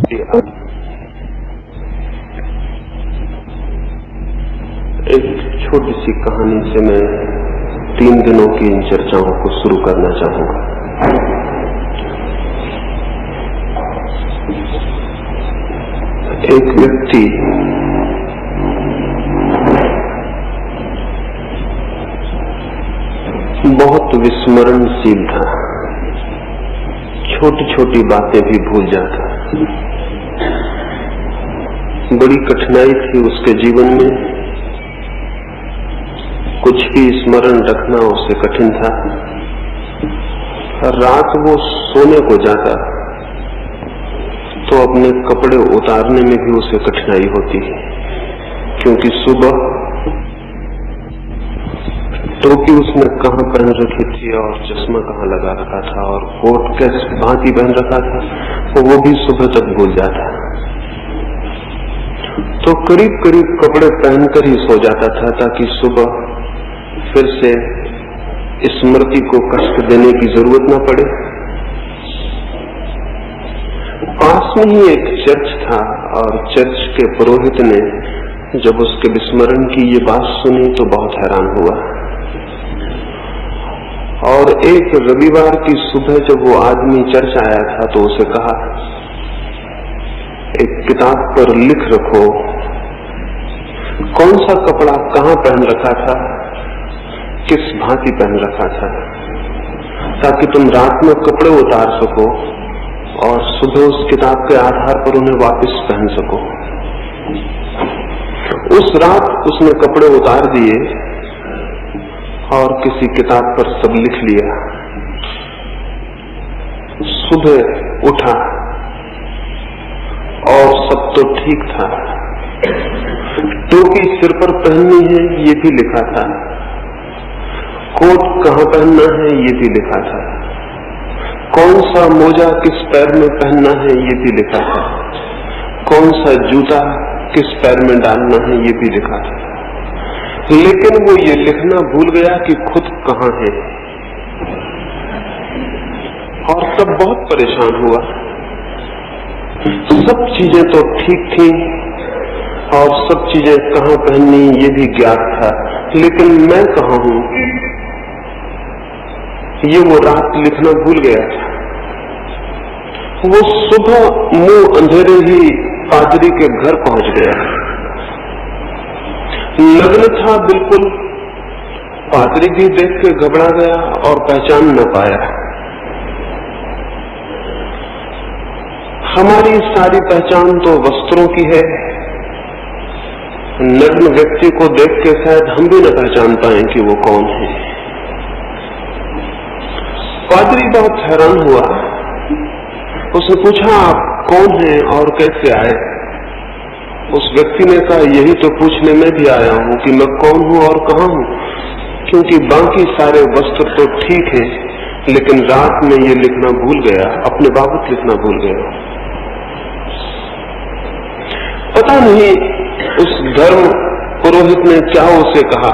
एक छोटी सी कहानी से मैं 3 दिनों की इन चर्चाओं को शुरू करना चाहूंगा। एक व्यक्ति बहुत विस्मरणशील था, छोटी छोटी बातें भी भूल जाता। बड़ी कठिनाई थी उसके जीवन में, कुछ भी स्मरण रखना उसे कठिन था। रात वो सोने को जाता तो अपने कपड़े उतारने में भी उसे कठिनाई होती, क्योंकि सुबह टोपी उसने कहाँ पहन रखी थी और चश्मा कहाँ लगा रखा था और कोट किस भांति पहन रखा था, तो वो भी सुबह तक भूल जाता। तो करीब करीब कपड़े पहनकर ही सो जाता था, ताकि सुबह फिर से स्मृति को कष्ट देने की जरूरत न पड़े। पास में ही एक चर्च था और चर्च के पुरोहित ने जब उसके विस्मरण की ये बात सुनी तो बहुत हैरान हुआ। और एक रविवार की सुबह जब वो आदमी चर्च आया था तो उसे कहा, एक किताब पर लिख रखो कौन सा कपड़ा कहाँ पहन रखा था, किस भांति पहन रखा था, ताकि तुम रात में कपड़े उतार सको और सुबह उस किताब के आधार पर उन्हें वापस पहन सको। उस रात उसने कपड़े उतार दिए और किसी किताब पर सब लिख लिया। सुबह उठा और सब तो ठीक था, टोपी सिर पर पहननी है ये भी लिखा था, कोट कहाँ पहनना है ये भी लिखा था, कौन सा मोजा किस पैर में पहनना है ये भी लिखा था, कौन सा जूता किस पैर में डालना है ये भी लिखा था। लेकिन वो ये लिखना भूल गया कि खुद कहाँ है, और तब बहुत परेशान हुआ। सब चीजें तो ठीक थी और सब चीजें कहाँ पहननी ये भी ज्ञात था, लेकिन मैं कहाँ हूं ये वो रात लिखना भूल गया था। वो सुबह मुंह अंधेरे ही पादरी के घर पहुंच गया। नग्न था बिल्कुल। पादरी भी देख के घबरा गया और पहचान न पाया। हमारी सारी पहचान तो वस्त्रों की है, नग्न व्यक्ति को देख के शायद हम भी न पहचान पाए कि वो कौन है। पादरी बहुत हैरान हुआ। उसने पूछा, आप कौन हैं और कैसे आए? उस व्यक्ति ने कहा, यही तो पूछने में भी आया हूं कि मैं कौन हूं और कहां हूं, क्योंकि बाकी सारे वस्त्र तो ठीक है, लेकिन रात में ये लिखना भूल गया, अपने बाबत लिखना भूल गया। पता नहीं उस धर्म पुरोहित ने क्या उसे कहा,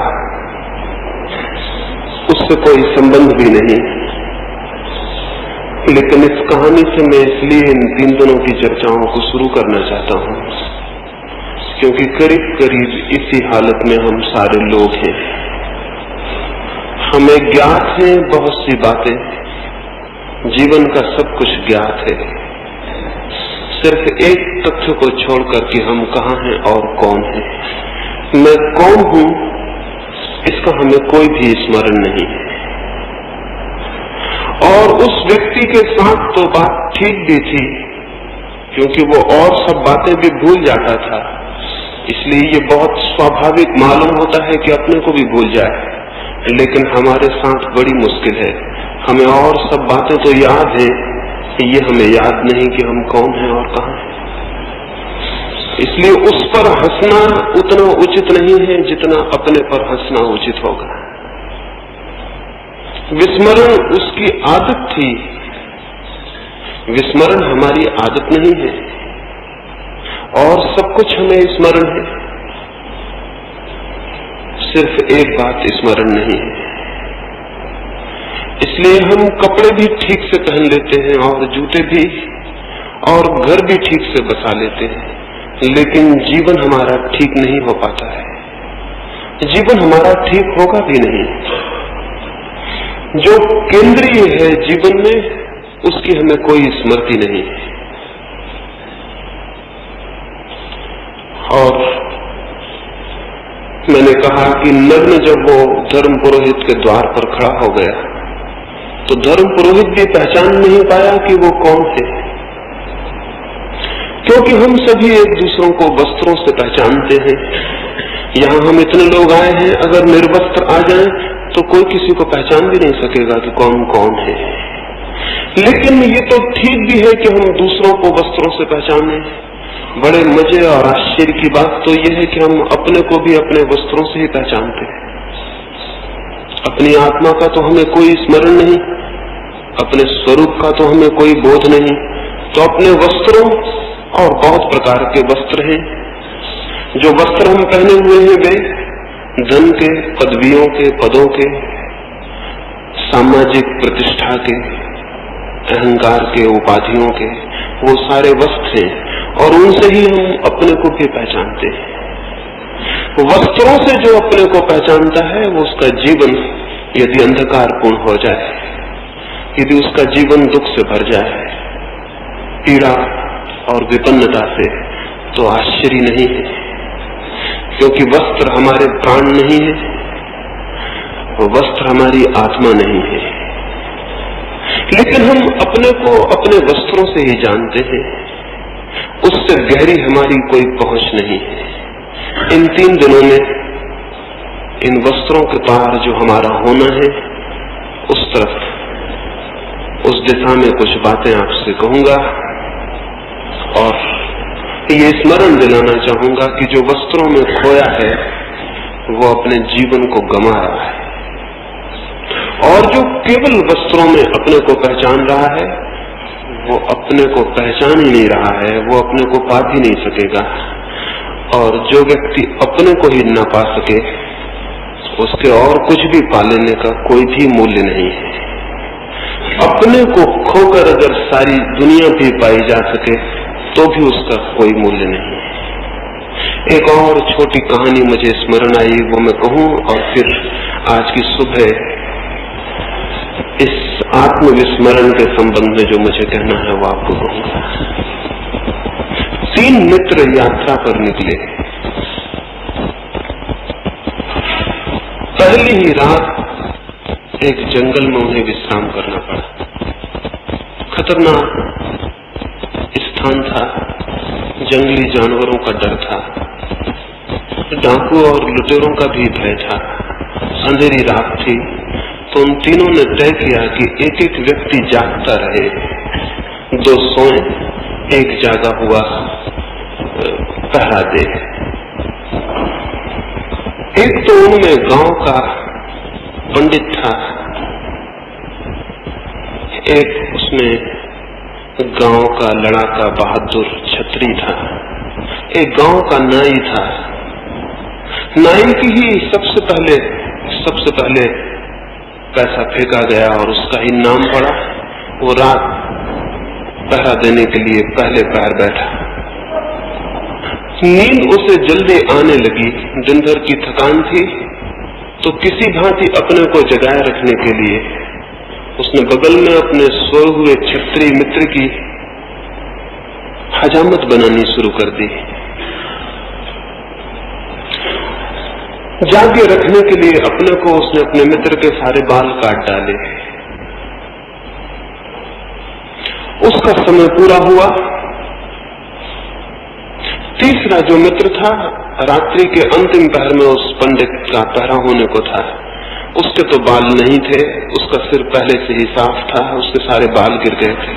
उससे कोई संबंध भी नहीं। लेकिन इस कहानी से मैं इसलिए इन 3 दिनों की चर्चाओं को शुरू करना चाहता हूं, क्योंकि करीब करीब इसी हालत में हम सारे लोग हैं। हमें ज्ञात है बहुत सी बातें, जीवन का सब कुछ ज्ञात है, सिर्फ एक तथ्य को छोड़कर कि हम कहाँ हैं और कौन है। मैं कौन हूं इसका हमें कोई भी स्मरण नहीं है। और उस व्यक्ति के साथ तो बात ठीक भी थी, क्योंकि वो और सब बातें भी भूल जाता था, इसलिए ये बहुत स्वाभाविक मालूम होता है कि अपने को भी भूल जाए। लेकिन हमारे साथ बड़ी मुश्किल है, हमें और सब बातें तो याद है, ये हमें याद नहीं कि हम कौन हैं और कहाँ हैं। इसलिए उस पर हंसना उतना उचित नहीं है जितना अपने पर हंसना उचित होगा। विस्मरण उसकी आदत थी, विस्मरण हमारी आदत नहीं है, और सब कुछ हमें स्मरण है, सिर्फ एक बात स्मरण नहीं है। इसलिए हम कपड़े भी ठीक से पहन लेते हैं और जूते भी, और घर भी ठीक से बसा लेते हैं, लेकिन जीवन हमारा ठीक नहीं हो पाता है। जीवन हमारा ठीक होगा भी नहीं। जो केंद्रीय है जीवन में, उसकी हमें कोई स्मृति नहीं है। और मैंने कहा कि नग्न जब वो धर्म पुरोहित के द्वार पर खड़ा हो गया, तो धर्म पुरोहित भी पहचान नहीं पाया कि वो कौन थे, क्योंकि हम सभी एक दूसरों को वस्त्रों से पहचानते हैं। यहाँ हम इतने लोग आए हैं, अगर निर्वस्त्र आ जाएं तो कोई किसी को पहचान भी नहीं सकेगा कि कौन कौन है। लेकिन ये तो ठीक भी है कि हम दूसरों को वस्त्रों से पहचाने। बड़े मजे और आश्चर्य की बात तो यह है कि हम अपने को भी अपने वस्त्रों से ही पहचानते हैं। अपनी आत्मा का तो हमें कोई स्मरण नहीं, अपने स्वरूप का तो हमें कोई बोध नहीं, तो अपने वस्त्रों, और बहुत प्रकार के वस्त्र हैं। जो वस्त्र हम पहने हुए हैं वे धन के, पदवियों के, पदों के, सामाजिक प्रतिष्ठा के, अहंकार के, उपाधियों के, वो सारे वस्त्र हैं, और उनसे ही हम अपने को भी पहचानते हैं। वस्त्रों से जो अपने को पहचानता है, वो उसका जीवन यदि अंधकारपूर्ण हो जाए, यदि उसका जीवन दुख से भर जाए, पीड़ा और विपन्नता से, तो आश्चर्य नहीं है, क्योंकि वस्त्र हमारे प्राण नहीं है, वस्त्र हमारी आत्मा नहीं है। लेकिन हम अपने को अपने वस्त्रों से ही जानते हैं, उससे गहरी हमारी कोई पहुंच नहीं है। इन 3 दिनों में इन वस्त्रों के पार जो हमारा होना है, उस तरफ, उस दिशा में कुछ बातें आपसे कहूंगा, और ये स्मरण दिलाना चाहूंगा कि जो वस्त्रों में खोया है वो अपने जीवन को गंवा रहा है, और जो केवल वस्त्रों में अपने को पहचान रहा है वो अपने को पहचान ही नहीं रहा है, वो अपने को पा भी नहीं सकेगा। और जो व्यक्ति अपने को ही न पा सके, उसके और कुछ भी पा लेने का कोई भी मूल्य नहीं है। अपने को खोकर अगर सारी दुनिया भी पाई जा सके तो भी उसका कोई मूल्य नहीं है। एक और छोटी कहानी मुझे स्मरण आई, वो मैं कहूं, और फिर आज की सुबह इस आत्मविस्मरण के संबंध में जो मुझे कहना है वो आपको कहूंगा। 3 मित्र यात्रा पर निकले। पहली ही रात एक जंगल में उन्हें विश्राम करना पड़ा। खतरनाक स्थान था, जंगली जानवरों का डर था, डाकू और लुटेरों का भी भय था, अंधेरी रात थी। तो उन तीनों ने तय किया कि एक एक व्यक्ति जागता रहे, 2 सोए, एक जागा हुआ पहरा दे। एक तो उनमें गांव का पंडित था, एक उसमें गांव का लड़ाका बहादुर छत्री था, एक गांव का नाई था। नाई की ही सबसे पहले पैसा फेंका गया और उसका ही नाम पड़ा। वो रात पहरा देने के लिए पहले पैर बैठा। नींद उसे जल्दी आने लगी, दिन भर की थकान थी, तो किसी भांति अपने को जगाए रखने के लिए उसने बगल में अपने सोए हुए छत्री मित्र की हजामत बनानी शुरू कर दी। जागे रखने के लिए अपने को उसने अपने मित्र के सारे बाल काट डाले। उसका समय पूरा हुआ। तीसरा जो मित्र था, रात्रि के अंतिम पहर में उस पंडित का पहरा होने को था। उसके तो बाल नहीं थे, उसका सिर पहले से ही साफ था, उसके सारे बाल गिर गए थे।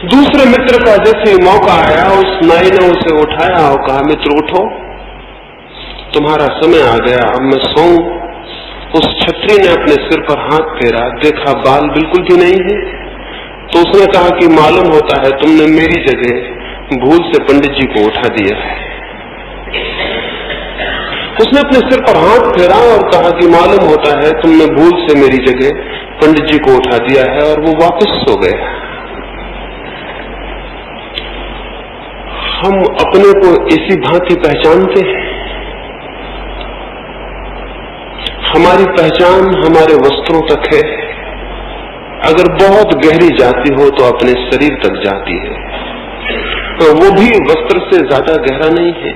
दूसरे मित्र का जैसे मौका आया, उस नाई ने उसे उठाया और कहा, मित्र उठो, तुम्हारा समय आ गया, अब मैं सोऊं। उस छत्री ने अपने सिर पर हाथ फेरा, देखा बाल बिल्कुल भी नहीं है। तो उसने कहा कि मालूम होता है तुमने मेरी जगह भूल से पंडित जी को उठा दिया है। उसने अपने सिर पर हाथ फेरा और कहा कि मालूम होता है तुमने भूल से मेरी जगह पंडित जी को उठा दिया है, और वो वापस सो गया। हम अपने को इसी भांति पहचानते हैं। हमारी पहचान हमारे वस्त्रों तक है, अगर बहुत गहरी जाती हो तो अपने शरीर तक जाती है, तो वो भी वस्त्र से ज्यादा गहरा नहीं है।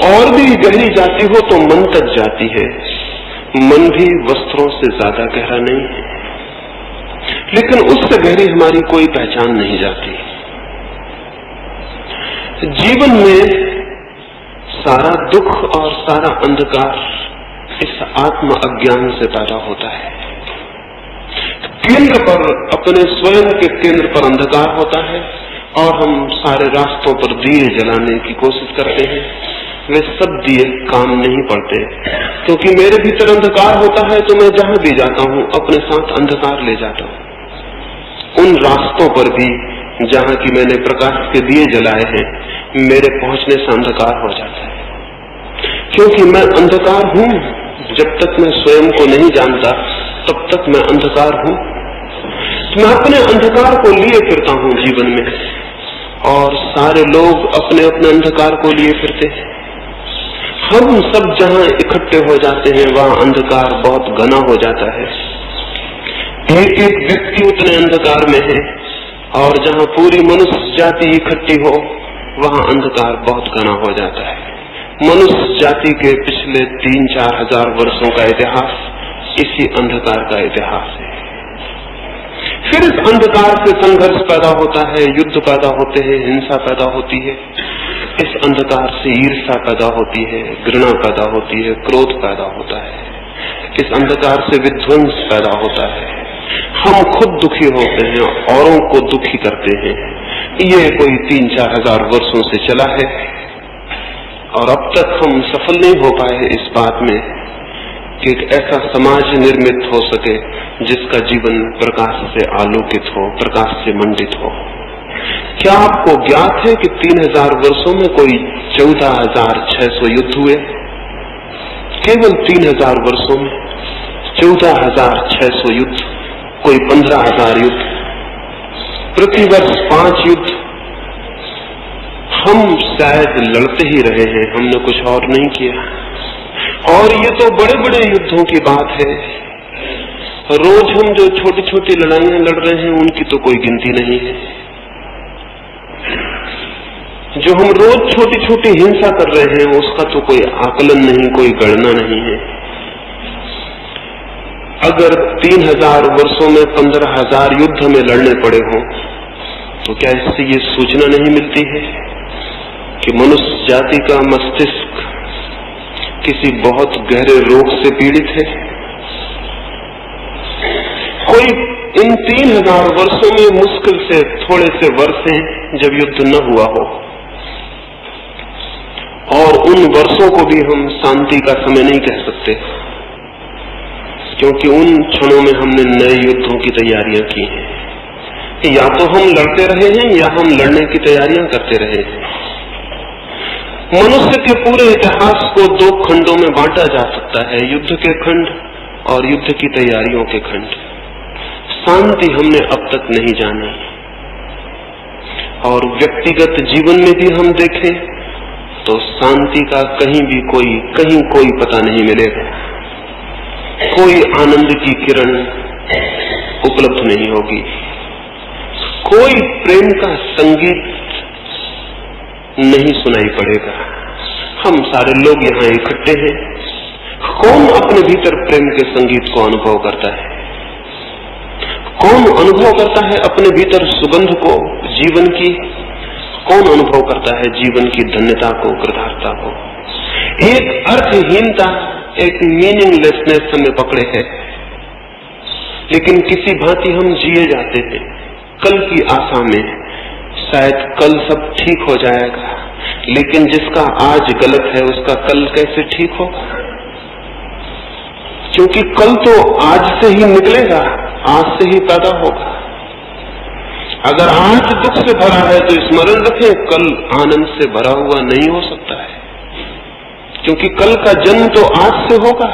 और भी गहरी जाती हो तो मन तक जाती है, मन भी वस्त्रों से ज्यादा गहरा नहीं है, लेकिन उससे गहरी हमारी कोई पहचान नहीं जाती। जीवन में सारा दुख और सारा अंधकार इस आत्म अज्ञान से पैदा होता है। केंद्र पर, अपने स्वयं के केंद्र पर अंधकार होता है और हम सारे रास्तों पर दिए जलाने की कोशिश करते हैं। वे सब दिए काम नहीं पड़ते, क्योंकि मेरे भीतर अंधकार होता है तो मैं जहां भी जाता हूं अपने साथ अंधकार ले जाता हूं। उन रास्तों पर भी जहां की मैंने प्रकाश के दिए जलाए हैं, मेरे पहुंचने से अंधकार हो जाता है, क्योंकि मैं अंधकार हूं। जब तक मैं स्वयं को नहीं जानता तब तक मैं अंधकार हूं। तो मैं अपने अंधकार को लिए फिरता हूं जीवन में, और सारे लोग अपने अपने अंधकार को लिए फिरते हैं। हम सब जहां इकट्ठे हो जाते हैं वहां अंधकार बहुत घना हो जाता है। एक एक व्यक्ति उतने अंधकार में है, और जहां पूरी मनुष्य जाति इकट्ठी हो वहां अंधकार बहुत घना हो जाता है। मनुष्य जाति के पिछले 3-4 हजार वर्षों का इतिहास इसी अंधकार का इतिहास है। फिर इस अंधकार से संघर्ष पैदा होता है, युद्ध पैदा होते हैं, हिंसा पैदा होती है। इस अंधकार से ईर्ष्या पैदा होती है, घृणा पैदा होती है, क्रोध पैदा होता है। इस अंधकार से विध्वंस पैदा होता है। हम खुद दुखी होते हैं, औरों को दुखी करते हैं। ये कोई 3-4 हजार वर्षों से चला है, और अब तक हम सफल नहीं हो पाए इस बात में कि एक ऐसा समाज निर्मित हो सके जिसका जीवन प्रकाश से आलोकित हो, प्रकाश से मंडित हो। क्या आपको ज्ञात है कि 3000 वर्षों में कोई 14,600 युद्ध हुए? केवल 3000 वर्षों में 14,600 युद्ध, कोई 15,000 युद्ध, प्रतिवर्ष 5 युद्ध। हम शायद लड़ते ही रहे हैं, हमने कुछ और नहीं किया। और ये तो बड़े बड़े युद्धों की बात है। रोज हम जो छोटी छोटी लड़ाइयां लड़ रहे हैं उनकी तो कोई गिनती नहीं है। जो हम रोज छोटी छोटी हिंसा कर रहे हैं उसका तो कोई आकलन नहीं, कोई गणना नहीं है। अगर 3000 वर्षों में 15,000 युद्ध हमें लड़ने पड़े हों तो क्या इससे ये सूचना नहीं मिलती है कि मनुष्य जाति का मस्तिष्क किसी बहुत गहरे रोग से पीड़ित है? कोई इन 3000 वर्षों में मुश्किल से थोड़े से वर्ष हैं जब युद्ध न हुआ हो, और उन वर्षों को भी हम शांति का समय नहीं कह सकते, क्योंकि उन क्षणों में हमने नए युद्धों की तैयारियां की हैं। या तो हम लड़ते रहे हैं या हम लड़ने की तैयारियां करते रहे हैं। मनुष्य के पूरे इतिहास को 2 खंडों में बांटा जा सकता है, युद्ध के खंड और युद्ध की तैयारियों के खंड। शांति हमने अब तक नहीं जानी, और व्यक्तिगत जीवन में भी हम देखें तो शांति का कहीं कोई पता नहीं मिलेगा। कोई आनंद की किरण उपलब्ध नहीं होगी, कोई प्रेम का संगीत नहीं सुनाई पड़ेगा। हम सारे लोग यहाँ इकट्ठे हैं, कौन अपने भीतर प्रेम के संगीत को अनुभव करता है? कौन अनुभव करता है अपने भीतर सुगंध को, जीवन की? कौन अनुभव करता है जीवन की धन्यता को, कृतार्थता को? एक अर्थहीनता, एक मीनिंगलेसनेस हमें पकड़े है, लेकिन किसी भांति हम जिए जाते हैं कल की आशा में। शायद कल सब ठीक हो जाएगा, लेकिन जिसका आज गलत है उसका कल कैसे ठीक होगा? क्योंकि कल तो आज से ही निकलेगा, आज से ही पैदा होगा। अगर आज दुख से भरा है तो स्मरण रखें कल आनंद से भरा हुआ नहीं हो सकता है, क्योंकि कल का जन्म तो आज से होगा।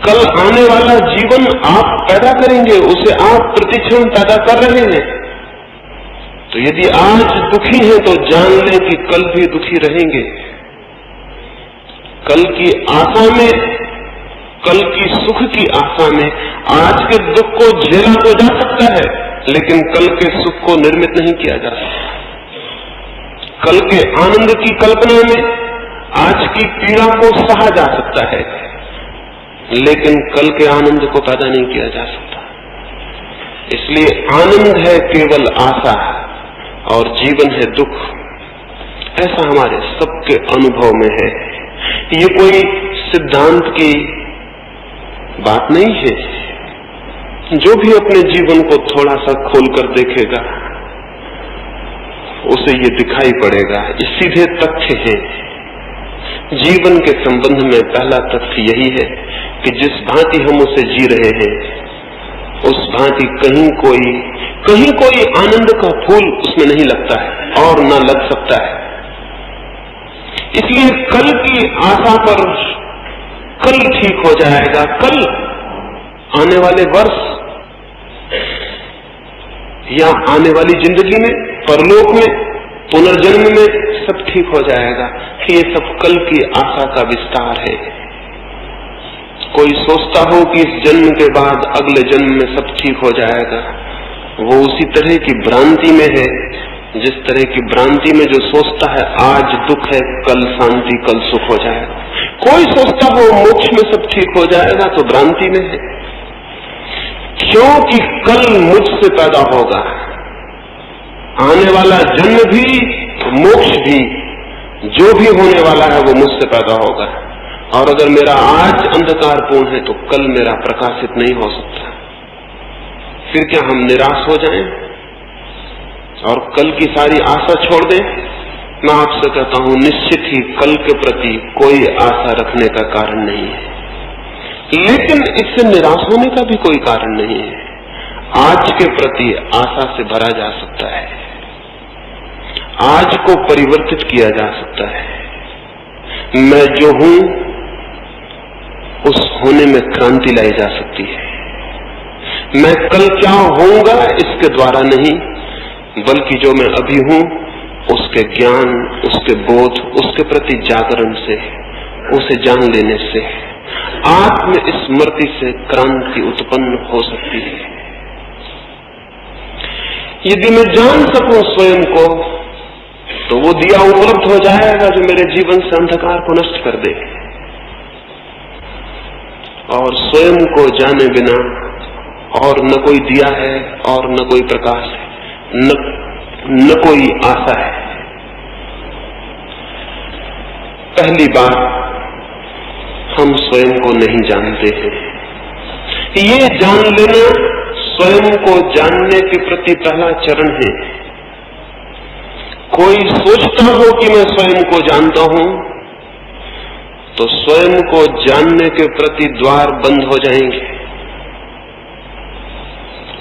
कल आने वाला जीवन आप पैदा करेंगे, उसे आप प्रतिक्षण पैदा कर रहे हैं। तो यदि आज दुखी हैं तो जान लें कि कल भी दुखी रहेंगे। कल की आशा में, कल की सुख की आशा में आज के दुख को झेला तो जा सकता है, लेकिन कल के सुख को निर्मित नहीं किया जा सकता। कल के आनंद की कल्पना में आज की पीड़ा को सहा जा सकता है, लेकिन कल के आनंद को पैदा नहीं किया जा सकता। इसलिए आनंद है केवल आशा और जीवन है दुख। ऐसा हमारे सबके अनुभव में है। ये कोई सिद्धांत की बात नहीं है। जो भी अपने जीवन को थोड़ा सा खोलकर देखेगा उसे ये दिखाई पड़ेगा। ये सीधे तथ्य है। जीवन के संबंध में पहला तथ्य यही है कि जिस भांति हम उसे जी रहे हैं उस भांति कहीं कोई आनंद का फूल उसमें नहीं लगता है और न लग सकता है। इसलिए कल की आशा पर कल ठीक हो जाएगा, कल आने वाले वर्ष या आने वाली जिंदगी में, परलोक में, पुनर्जन्म में सब ठीक हो जाएगा। ये सब कल की आशा का विस्तार है। कोई सोचता हो कि इस जन्म के बाद अगले जन्म में सब ठीक हो जाएगा, वो उसी तरह की भ्रांति में है जिस तरह की भ्रांति में जो सोचता है आज दुख है, कल शांति, कल सुख हो जाएगा। कोई सोचता हो मोक्ष में सब ठीक हो जाएगा तो भ्रांति में है, क्योंकि कल मुझसे पैदा होगा। आने वाला जन्म भी, मोक्ष भी, जो भी होने वाला है वो मुझसे पैदा होगा। और अगर मेरा आज अंधकारपूर्ण है तो कल मेरा प्रकाशित नहीं हो सकता। फिर क्या हम निराश हो जाएं और कल की सारी आशा छोड़ दें? मैं आपसे कहता हूं निश्चित ही कल के प्रति कोई आशा रखने का कारण नहीं है, लेकिन इससे निराश होने का भी कोई कारण नहीं है। आज के प्रति आशा से भरा जा सकता है, आज को परिवर्तित किया जा सकता है। मैं जो हूं उस होने में क्रांति लाई जा सकती है। मैं कल क्या होऊंगा इसके द्वारा नहीं, बल्कि जो मैं अभी हूं उसके ज्ञान, उसके बोध, उसके प्रति जागरण से, उसे जान लेने से आत्म स्मृति से क्रांति उत्पन्न हो सकती है। यदि मैं जान सकूं स्वयं को तो वो दिया उपलब्ध हो जाएगा जो मेरे जीवन से अंधकार को नष्ट कर दे। और स्वयं को जाने बिना और न कोई दिया है और न कोई प्रकाश है, न कोई आशा है। पहली बात, हम स्वयं को नहीं जानते हैं। ये जान लेना स्वयं को जानने के प्रति पहला चरण है। कोई सोचता हो कि मैं स्वयं को जानता हूं तो स्वयं को जानने के प्रति द्वार बंद हो जाएंगे।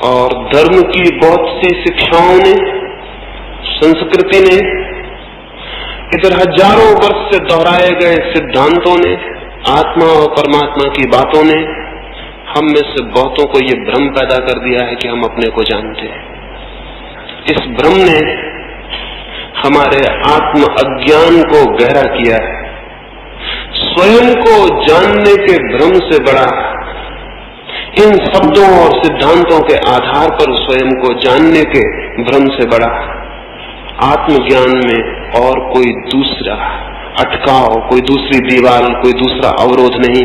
और धर्म की बहुत सी शिक्षाओं ने, संस्कृति ने, इधर हजारों वर्ष से दोहराए गए सिद्धांतों ने, आत्मा और परमात्मा की बातों ने हम में से बहुतों को ये भ्रम पैदा कर दिया है कि हम अपने को जानते हैं। इस भ्रम ने हमारे आत्म अज्ञान को गहरा किया है। स्वयं को जानने के भ्रम से बड़ा, इन शब्दों और सिद्धांतों के आधार पर स्वयं को जानने के भ्रम से बड़ा आत्मज्ञान में और कोई दूसरा अटकाव, कोई दूसरी दीवार, कोई दूसरा अवरोध नहीं।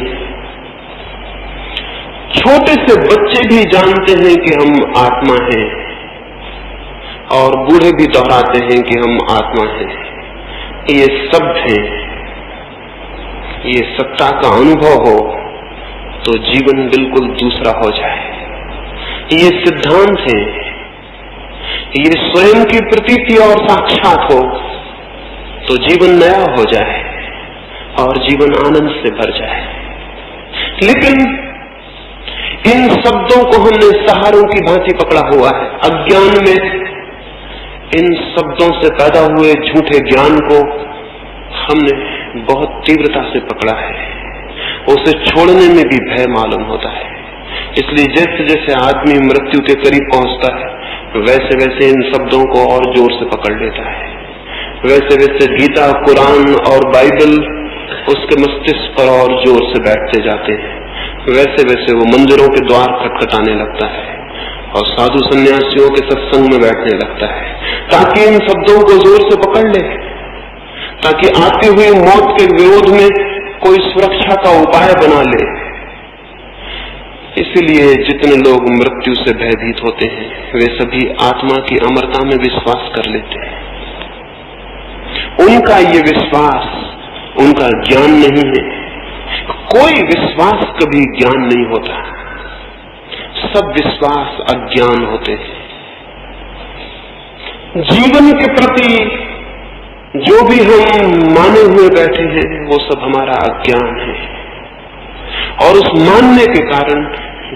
छोटे से बच्चे भी जानते हैं कि हम आत्मा हैं और बूढ़े भी दोहराते हैं कि हम आत्मा हैं। ये सब हैं। ये सत्ता का अनुभव हो तो जीवन बिल्कुल दूसरा हो जाए। ये सिद्धांत है, ये स्वयं की प्रतीति और साक्षात हो तो जीवन नया हो जाए और जीवन आनंद से भर जाए। लेकिन इन शब्दों को हमने सहारों की भांति पकड़ा हुआ है। अज्ञान में इन शब्दों से पैदा हुए झूठे ज्ञान को हमने बहुत तीव्रता से पकड़ा है। उसे छोड़ने में भी भय मालूम होता है। इसलिए जैसे जैसे आदमी मृत्यु के करीब पहुंचता है वैसे वैसे इन शब्दों को और जोर से पकड़ लेता है। वैसे वैसे गीता, कुरान और बाइबल उसके मस्तिष्क पर और जोर से बैठते जाते हैं। वैसे वैसे वो मंदिरों के द्वार खटखटाने लगता है और साधु सन्यासियों के सत्संग में बैठने लगता है, ताकि इन शब्दों को जोर से पकड़ ले, ताकि आती हुई मौत के विरोध में कोई सुरक्षा का उपाय बना ले। इसलिए जितने लोग मृत्यु से भयभीत होते हैं वे सभी आत्मा की अमरता में विश्वास कर लेते हैं। उनका ये विश्वास उनका ज्ञान नहीं है। कोई विश्वास कभी ज्ञान नहीं होता, सब विश्वास अज्ञान होते हैं। जीवन के प्रति जो भी हम माने हुए बैठे हैं वो सब हमारा अज्ञान है, और उस मानने के कारण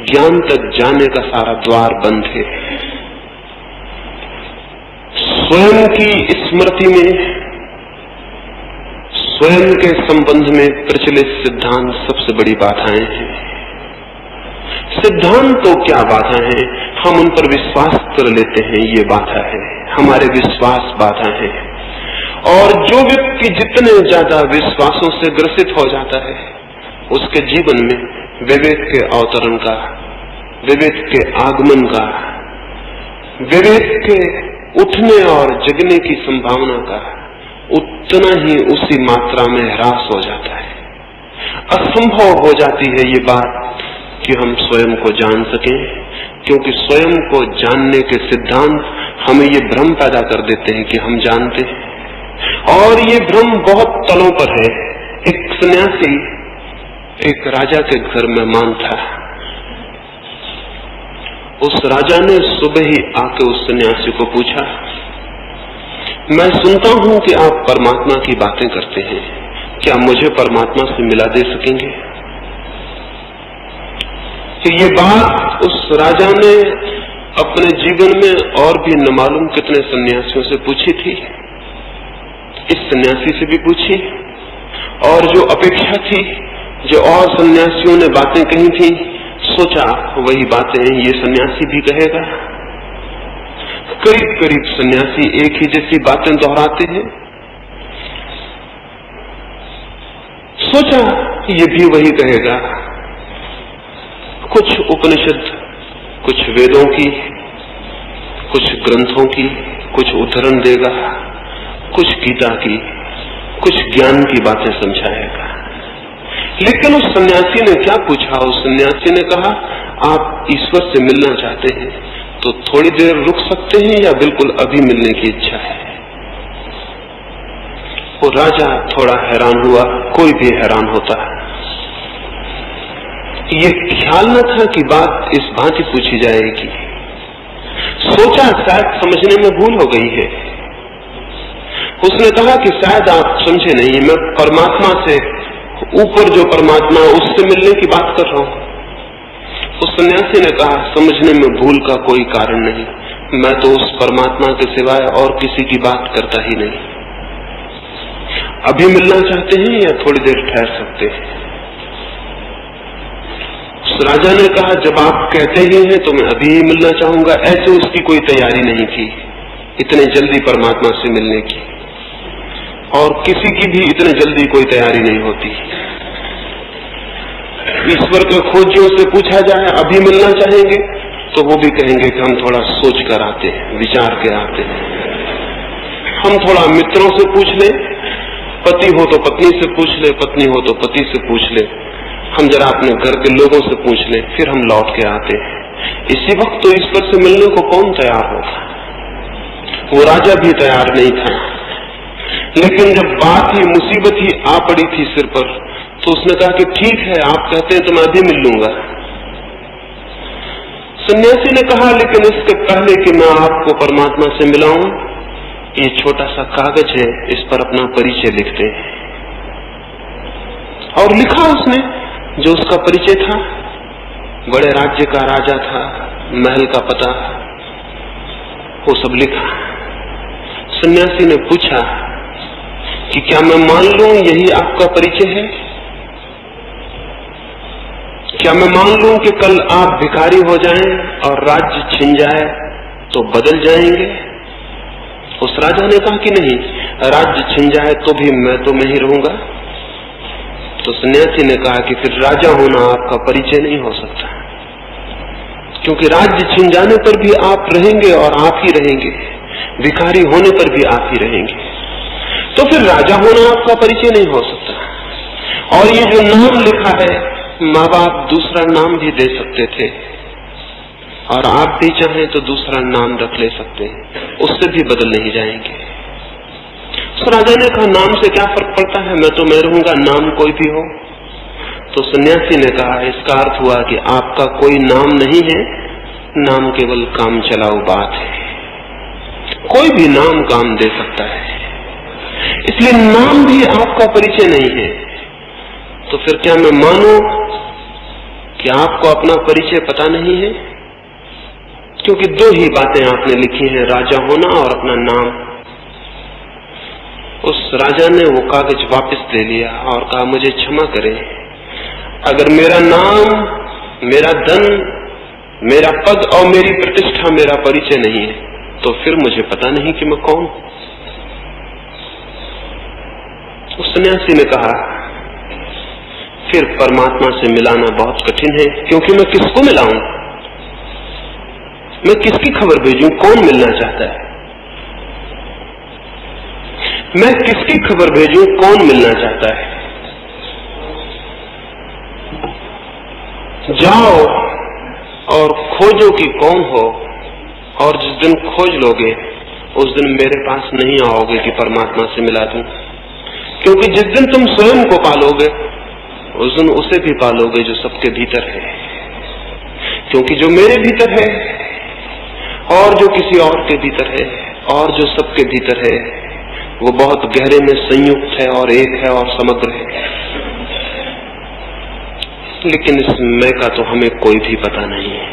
ज्ञान तक जाने का सारा द्वार बंद है। स्वयं की स्मृति में, स्वयं के संबंध में प्रचलित सिद्धांत सबसे बड़ी बाधाएं हैं। सिद्धांत तो क्या बाधा है, हम उन पर विश्वास कर लेते हैं, ये बाधा है, हमारे विश्वास बाधा है। और जो व्यक्ति जितने ज्यादा विश्वासों से ग्रसित हो जाता है उसके जीवन में विवेक के अवतरण का, विवेक के आगमन का, विवेक के उठने और जगने की संभावना का उतना ही उसी मात्रा में ह्रास हो जाता है। असंभव हो जाती है ये बात कि हम स्वयं को जान सकें, क्योंकि स्वयं को जानने के सिद्धांत हमें ये भ्रम पैदा कर देते हैं कि हम जानते हैं, और ये भ्रम बहुत तलों पर है। एक सन्यासी एक राजा के घर मेहमान था। उस राजा ने सुबह ही आके उस सन्यासी को पूछा, मैं सुनता हूं कि आप परमात्मा की बातें करते हैं, क्या मुझे परमात्मा से मिला दे सकेंगे? तो ये बात उस राजा ने अपने जीवन में और भी न मालूम कितने सन्यासियों से पूछी थी। इस सन्यासी से भी पूछी, और जो अपेक्षा थी, जो और सन्यासियों ने बातें कही थी, सोचा वही बातें ये सन्यासी भी कहेगा। करीब करीब सन्यासी एक ही जैसी बातें दोहराते हैं। सोचा ये भी वही कहेगा, कुछ उपनिषद, कुछ वेदों की, कुछ ग्रंथों की कुछ उदाहरण देगा, कुछ गीता की, कुछ ज्ञान की बातें समझाएगा। लेकिन उस सन्यासी ने क्या पूछा? उस सन्यासी ने कहा, आप ईश्वर से मिलना चाहते हैं तो थोड़ी देर रुक सकते हैं या बिल्कुल अभी मिलने की इच्छा है? वो राजा थोड़ा हैरान हुआ, कोई भी हैरान होता है। ये ख्याल न था कि बात इस भांति पूछी जाएगी। सोचा शायद समझने में भूल हो गई है। उसने कहा कि शायद आप समझे नहीं, मैं परमात्मा से ऊपर जो परमात्मा उससे मिलने की बात कर रहा हूं। उस सन्यासी ने कहा, समझने में भूल का कोई कारण नहीं, मैं तो उस परमात्मा के सिवाय और किसी की बात करता ही नहीं। अभी मिलना चाहते हैं या थोड़ी देर ठहर सकते हैं? उस राजा ने कहा, जब आप कहते ही हैं तो मैं अभी ही मिलना चाहूंगा। ऐसे उसकी कोई तैयारी नहीं थी इतने जल्दी परमात्मा से मिलने की, और किसी की भी इतने जल्दी कोई तैयारी नहीं होती। ईश्वर के खोजियों से पूछा जाए अभी मिलना चाहेंगे तो वो भी कहेंगे कि हम थोड़ा सोच कर आते हैं, विचार के आते हैं। हम थोड़ा मित्रों से पूछ ले, पति हो तो पत्नी से पूछ ले, पत्नी हो तो पति से पूछ ले, हम जरा अपने घर के लोगों से पूछ ले, फिर हम लौट के आते हैं। इसी वक्त तो ईश्वर से मिलने को कौन तैयार होगा? वो राजा भी तैयार नहीं था। लेकिन जब बात ही, मुसीबत ही आ पड़ी थी सिर पर, तो उसने कहा कि ठीक है, आप कहते हैं तो मैं अभी मिल लूंगा। सन्यासी ने कहा, लेकिन इसके पहले कि मैं आपको परमात्मा से मिलाऊं, ये छोटा सा कागज है, इस पर अपना परिचय लिखते हैं। और लिखा उसने जो उसका परिचय था। बड़े राज्य का राजा था, महल का पता, वो सब लिखा। सन्यासी ने पूछा कि क्या मैं मान लूं यही आपका परिचय है? क्या मैं मान लूं कि कल आप भिखारी हो जाएं और राज्य छिन जाए तो बदल जाएंगे? उस राजा ने कहा कि नहीं, राज्य छिन जाए तो भी मैं तो मैं ही रहूंगा। तो सन्यासी ने कहा कि फिर राजा होना आपका परिचय नहीं हो सकता, क्योंकि राज्य छिन जाने पर भी आप रहेंगे और आप ही रहेंगे, भिखारी होने पर भी आप ही रहेंगे, तो फिर राजा होना आपका परिचय नहीं हो सकता। और ये जो नाम लिखा है, माँ बाप दूसरा नाम भी दे सकते थे, और आप भी चाहें तो दूसरा नाम रख ले सकते हैं, उससे भी बदल नहीं जाएंगे। उस राजा ने कहा नाम से क्या फर्क पड़ता है, मैं तो मैं रहूंगा, नाम कोई भी हो। तो सन्यासी ने कहा इसका अर्थ हुआ कि आपका कोई नाम नहीं है, नाम केवल काम चलाऊ बात है, कोई भी नाम काम दे सकता है, इसलिए नाम भी आपका परिचय नहीं है। तो फिर क्या मैं मानूं कि आपको अपना परिचय पता नहीं है? क्योंकि दो ही बातें आपने लिखी हैं, राजा होना और अपना नाम। उस राजा ने वो कागज वापस ले लिया और कहा मुझे क्षमा करें, अगर मेरा नाम, मेरा धन, मेरा पद और मेरी प्रतिष्ठा मेरा परिचय नहीं है, तो फिर मुझे पता नहीं कि मैं कौन। उस सन्यासी ने कहा फिर परमात्मा से मिलाना बहुत कठिन है, क्योंकि मैं किसको मिलाऊं, मैं किसकी खबर भेजूं, कौन मिलना चाहता है, मैं किसकी खबर भेजूं, कौन मिलना चाहता है। जाओ और खोजो कि कौन हो, और जिस दिन खोज लोगे उस दिन मेरे पास नहीं आओगे कि परमात्मा से मिला दूं, क्योंकि जिस दिन तुम स्वयं को पालोगे उस दिन उसे भी पालोगे जो सबके भीतर है, क्योंकि जो मेरे भीतर है और जो किसी और के भीतर है और जो सबके भीतर है वो बहुत गहरे में संयुक्त है और एक है और समग्र है। लेकिन इस मैं का तो हमें कोई भी पता नहीं है।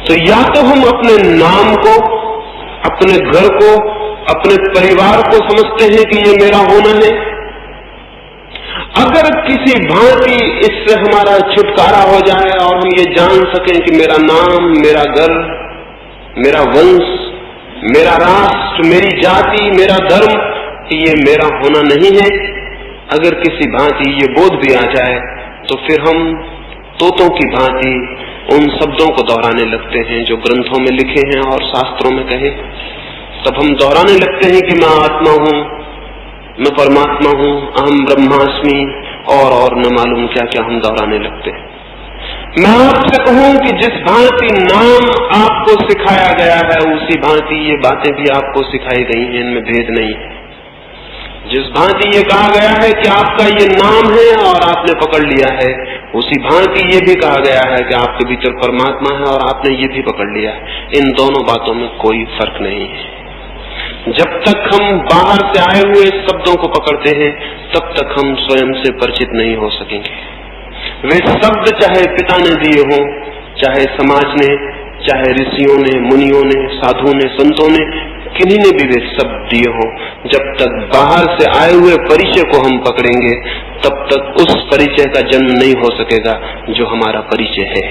तो या तो हम अपने नाम को, अपने घर को, अपने परिवार को समझते हैं कि ये मेरा होना है, अगर किसी भांति इससे हमारा छुटकारा हो जाए और हम ये जान सकें कि मेरा नाम, मेरा घर, मेरा वंश, मेरा राष्ट्र, मेरी जाति, मेरा धर्म, ये मेरा होना नहीं है, अगर किसी भांति ये बोध भी आ जाए तो फिर हम तोतों की भांति उन शब्दों को दोहराने लगते हैं जो ग्रंथों में लिखे हैं और शास्त्रों में कहे। तब हम दोहराने लगते हैं कि मैं आत्मा हूं, मैं परमात्मा हूं, अहम ब्रह्मास्मि, और न मालूम क्या क्या हम दोहराने लगते हैं। मैं आपसे कहूं कि जिस भांति नाम आपको सिखाया गया है उसी भांति ये बातें भी आपको सिखाई गई हैं, इनमें भेद नहीं है। जिस भांति ये कहा गया है कि आपका ये नाम है और आपने पकड़ लिया है, उसी भांति ये भी कहा गया है कि आपके भीतर परमात्मा है और आपने ये भी पकड़ लिया है। इन दोनों बातों में कोई फर्क नहीं है। जब तक हम बाहर से आए हुए शब्दों को पकड़ते हैं तब तक हम स्वयं से परिचित नहीं हो सकेंगे। वे शब्द चाहे पिता ने दिए हों, चाहे समाज ने, चाहे ऋषियों ने, मुनियों ने, साधुओं ने, संतों ने, किन्हीं ने भी वे शब्द दिए हों, जब तक बाहर से आए हुए परिचय को हम पकड़ेंगे तब तक उस परिचय का जन्म नहीं हो सकेगा जो हमारा परिचय है।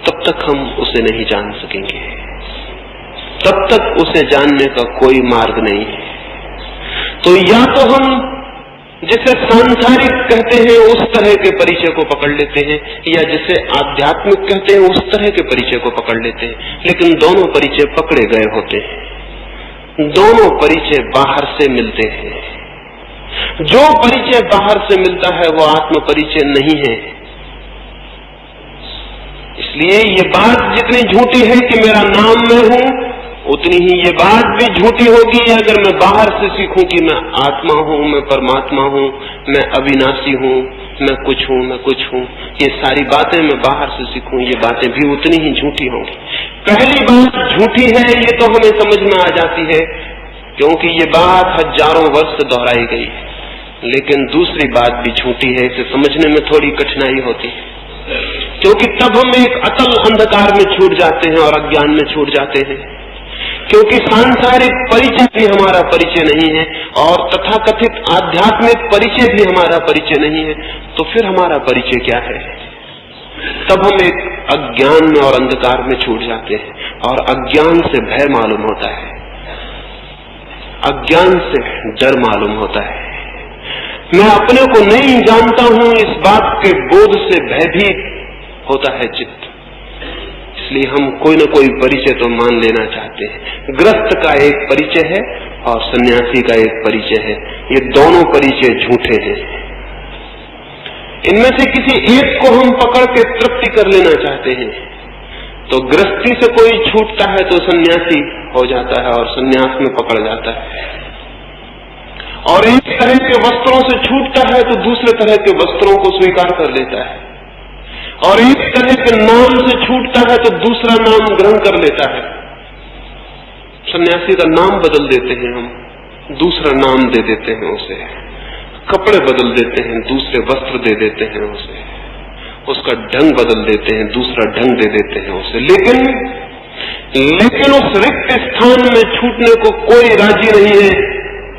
तब तक हम उसे नहीं जान सकेंगे, तब तक उसे जानने का कोई मार्ग नहीं है। तो या तो हम जिसे सांसारिक कहते हैं उस तरह के परिचय को पकड़ लेते हैं, या जिसे आध्यात्मिक कहते हैं उस तरह के परिचय को पकड़ लेते हैं, लेकिन दोनों परिचय पकड़े गए होते हैं, दोनों परिचय बाहर से मिलते हैं। जो परिचय बाहर से मिलता है वो आत्म परिचय नहीं है। इसलिए ये बात जितनी झूठी है कि मेरा नाम मैं हूं, उतनी ही ये बात भी झूठी होगी अगर मैं बाहर से सीखूं कि मैं आत्मा हूं, मैं परमात्मा हूं, मैं अविनाशी हूं, मैं कुछ हूं, मैं कुछ हूं। ये सारी बातें मैं बाहर से सीखूं, ये बातें भी उतनी ही झूठी होंगी। पहली बात झूठी है ये तो हमें समझ में आ जाती है, क्योंकि ये बात हजारों वर्ष से दोहराई गई है। लेकिन दूसरी बात भी झूठी है, इसे समझने में थोड़ी कठिनाई होती है, क्योंकि तब हम एक अतल अंधकार में छूट जाते हैं और अज्ञान में छूट जाते हैं। क्योंकि सांसारिक परिचय भी हमारा परिचय नहीं है और तथाकथित आध्यात्मिक परिचय भी हमारा परिचय नहीं है, तो फिर हमारा परिचय क्या है? तब हम एक अज्ञान में और अंधकार में छूट जाते हैं। और अज्ञान से भय मालूम होता है, अज्ञान से डर मालूम होता है। मैं अपने को नहीं जानता हूं, इस बात के बोध से भयभीत होता है चित्त। इसलिए हम कोई न कोई परिचय तो मान लेना चाहते हैं। गृहस्थ का एक परिचय है और सन्यासी का एक परिचय है। ये दोनों परिचय झूठे हैं। इनमें से किसी एक को हम पकड़ के तृप्ति कर लेना चाहते हैं, तो गृहस्थी से कोई छूटता है तो सन्यासी हो जाता है और सन्यास में पकड़ जाता है। और एक तरह के वस्त्रों से छूटता है तो दूसरे तरह के वस्त्रों को स्वीकार कर लेता है। और एक तरह के नाम से छूटता है तो दूसरा नाम ग्रहण कर लेता है। सन्यासी का नाम बदल देते हैं हम, दूसरा नाम दे देते हैं उसे, कपड़े बदल देते हैं, दूसरे वस्त्र दे देते हैं उसे, उसका ढंग बदल देते हैं, दूसरा ढंग दे देते हैं उसे। लेकिन उस रिक्त स्थान में छूटने को कोई राजी नहीं है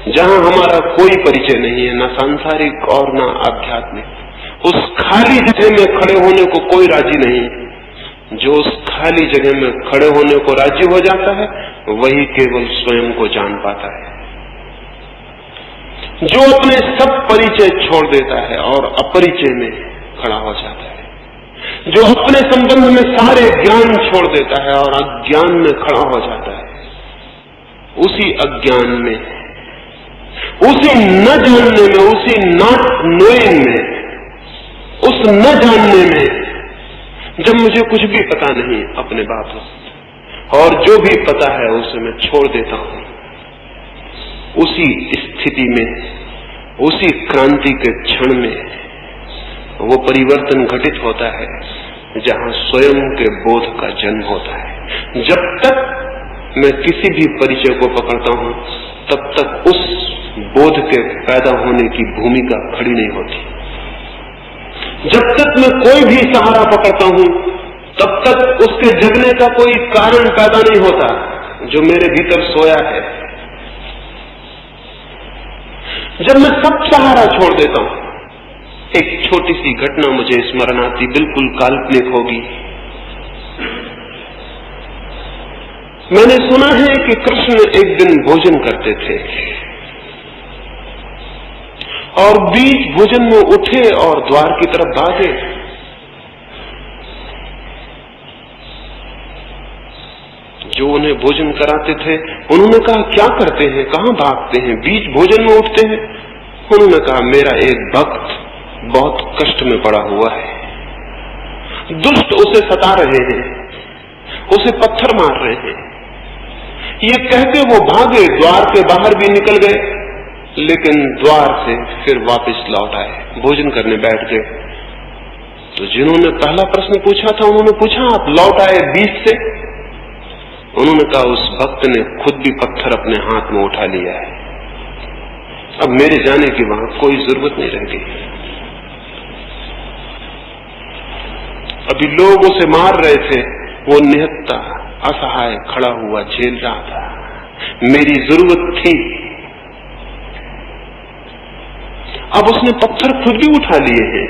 जहां हमारा कोई परिचय नहीं है, न सांसारिक और न आध्यात्मिक। उस खाली जगह में खड़े होने को कोई राजी नहीं। जो उस खाली जगह में खड़े होने को राजी हो जाता है वही केवल स्वयं को जान पाता है। जो अपने सब परिचय छोड़ देता है और अपरिचय में खड़ा हो जाता है, जो अपने संबंध में सारे ज्ञान छोड़ देता है और अज्ञान में खड़ा हो जाता है, उसी अज्ञान में, उसी न जानने में, उसी नॉट नोइंग में, उस न जानने में, जब मुझे कुछ भी पता नहीं अपने बाबत और जो भी पता है उसे मैं छोड़ देता हूं, उसी स्थिति में, उसी क्रांति के क्षण में वो परिवर्तन घटित होता है जहां स्वयं के बोध का जन्म होता है। जब तक मैं किसी भी परिचय को पकड़ता हूं तब तक उस बोध के पैदा होने की भूमिका खड़ी नहीं होती। जब तक मैं कोई भी सहारा पकड़ता हूं तब तक उसके जगने का कोई कारण पैदा नहीं होता जो मेरे भीतर सोया है। जब मैं सब सहारा छोड़ देता हूं, एक छोटी सी घटना मुझे स्मरण आती, बिल्कुल काल्पनिक होगी। मैंने सुना है कि कृष्ण एक दिन भोजन करते थे और बीच भोजन में उठे और द्वार की तरफ भागे। जो उन्हें भोजन कराते थे उन्होंने कहा, क्या करते हैं, कहां भागते हैं, बीच भोजन में उठते हैं? उन्होंने कहा, मेरा एक भक्त बहुत कष्ट में पड़ा हुआ है, दुष्ट उसे सता रहे हैं, उसे पत्थर मार रहे हैं। ये कहते वो भागे, द्वार के बाहर भी निकल गए, लेकिन द्वार से फिर वापस लौट आए, भोजन करने बैठ गए। तो जिन्होंने पहला प्रश्न पूछा था उन्होंने पूछा, आप लौट आए बीच से? उन्होंने कहा, उस भक्त ने खुद भी पत्थर अपने हाथ में उठा लिया है, अब मेरे जाने की वहां कोई जरूरत नहीं रह गई। अभी लोग उसे मार रहे थे, वो निहत्था असहाय खड़ा हुआ झेल रहा था। मेरी जरूरत थी, अब उसने पत्थर खुद भी उठा लिए हैं,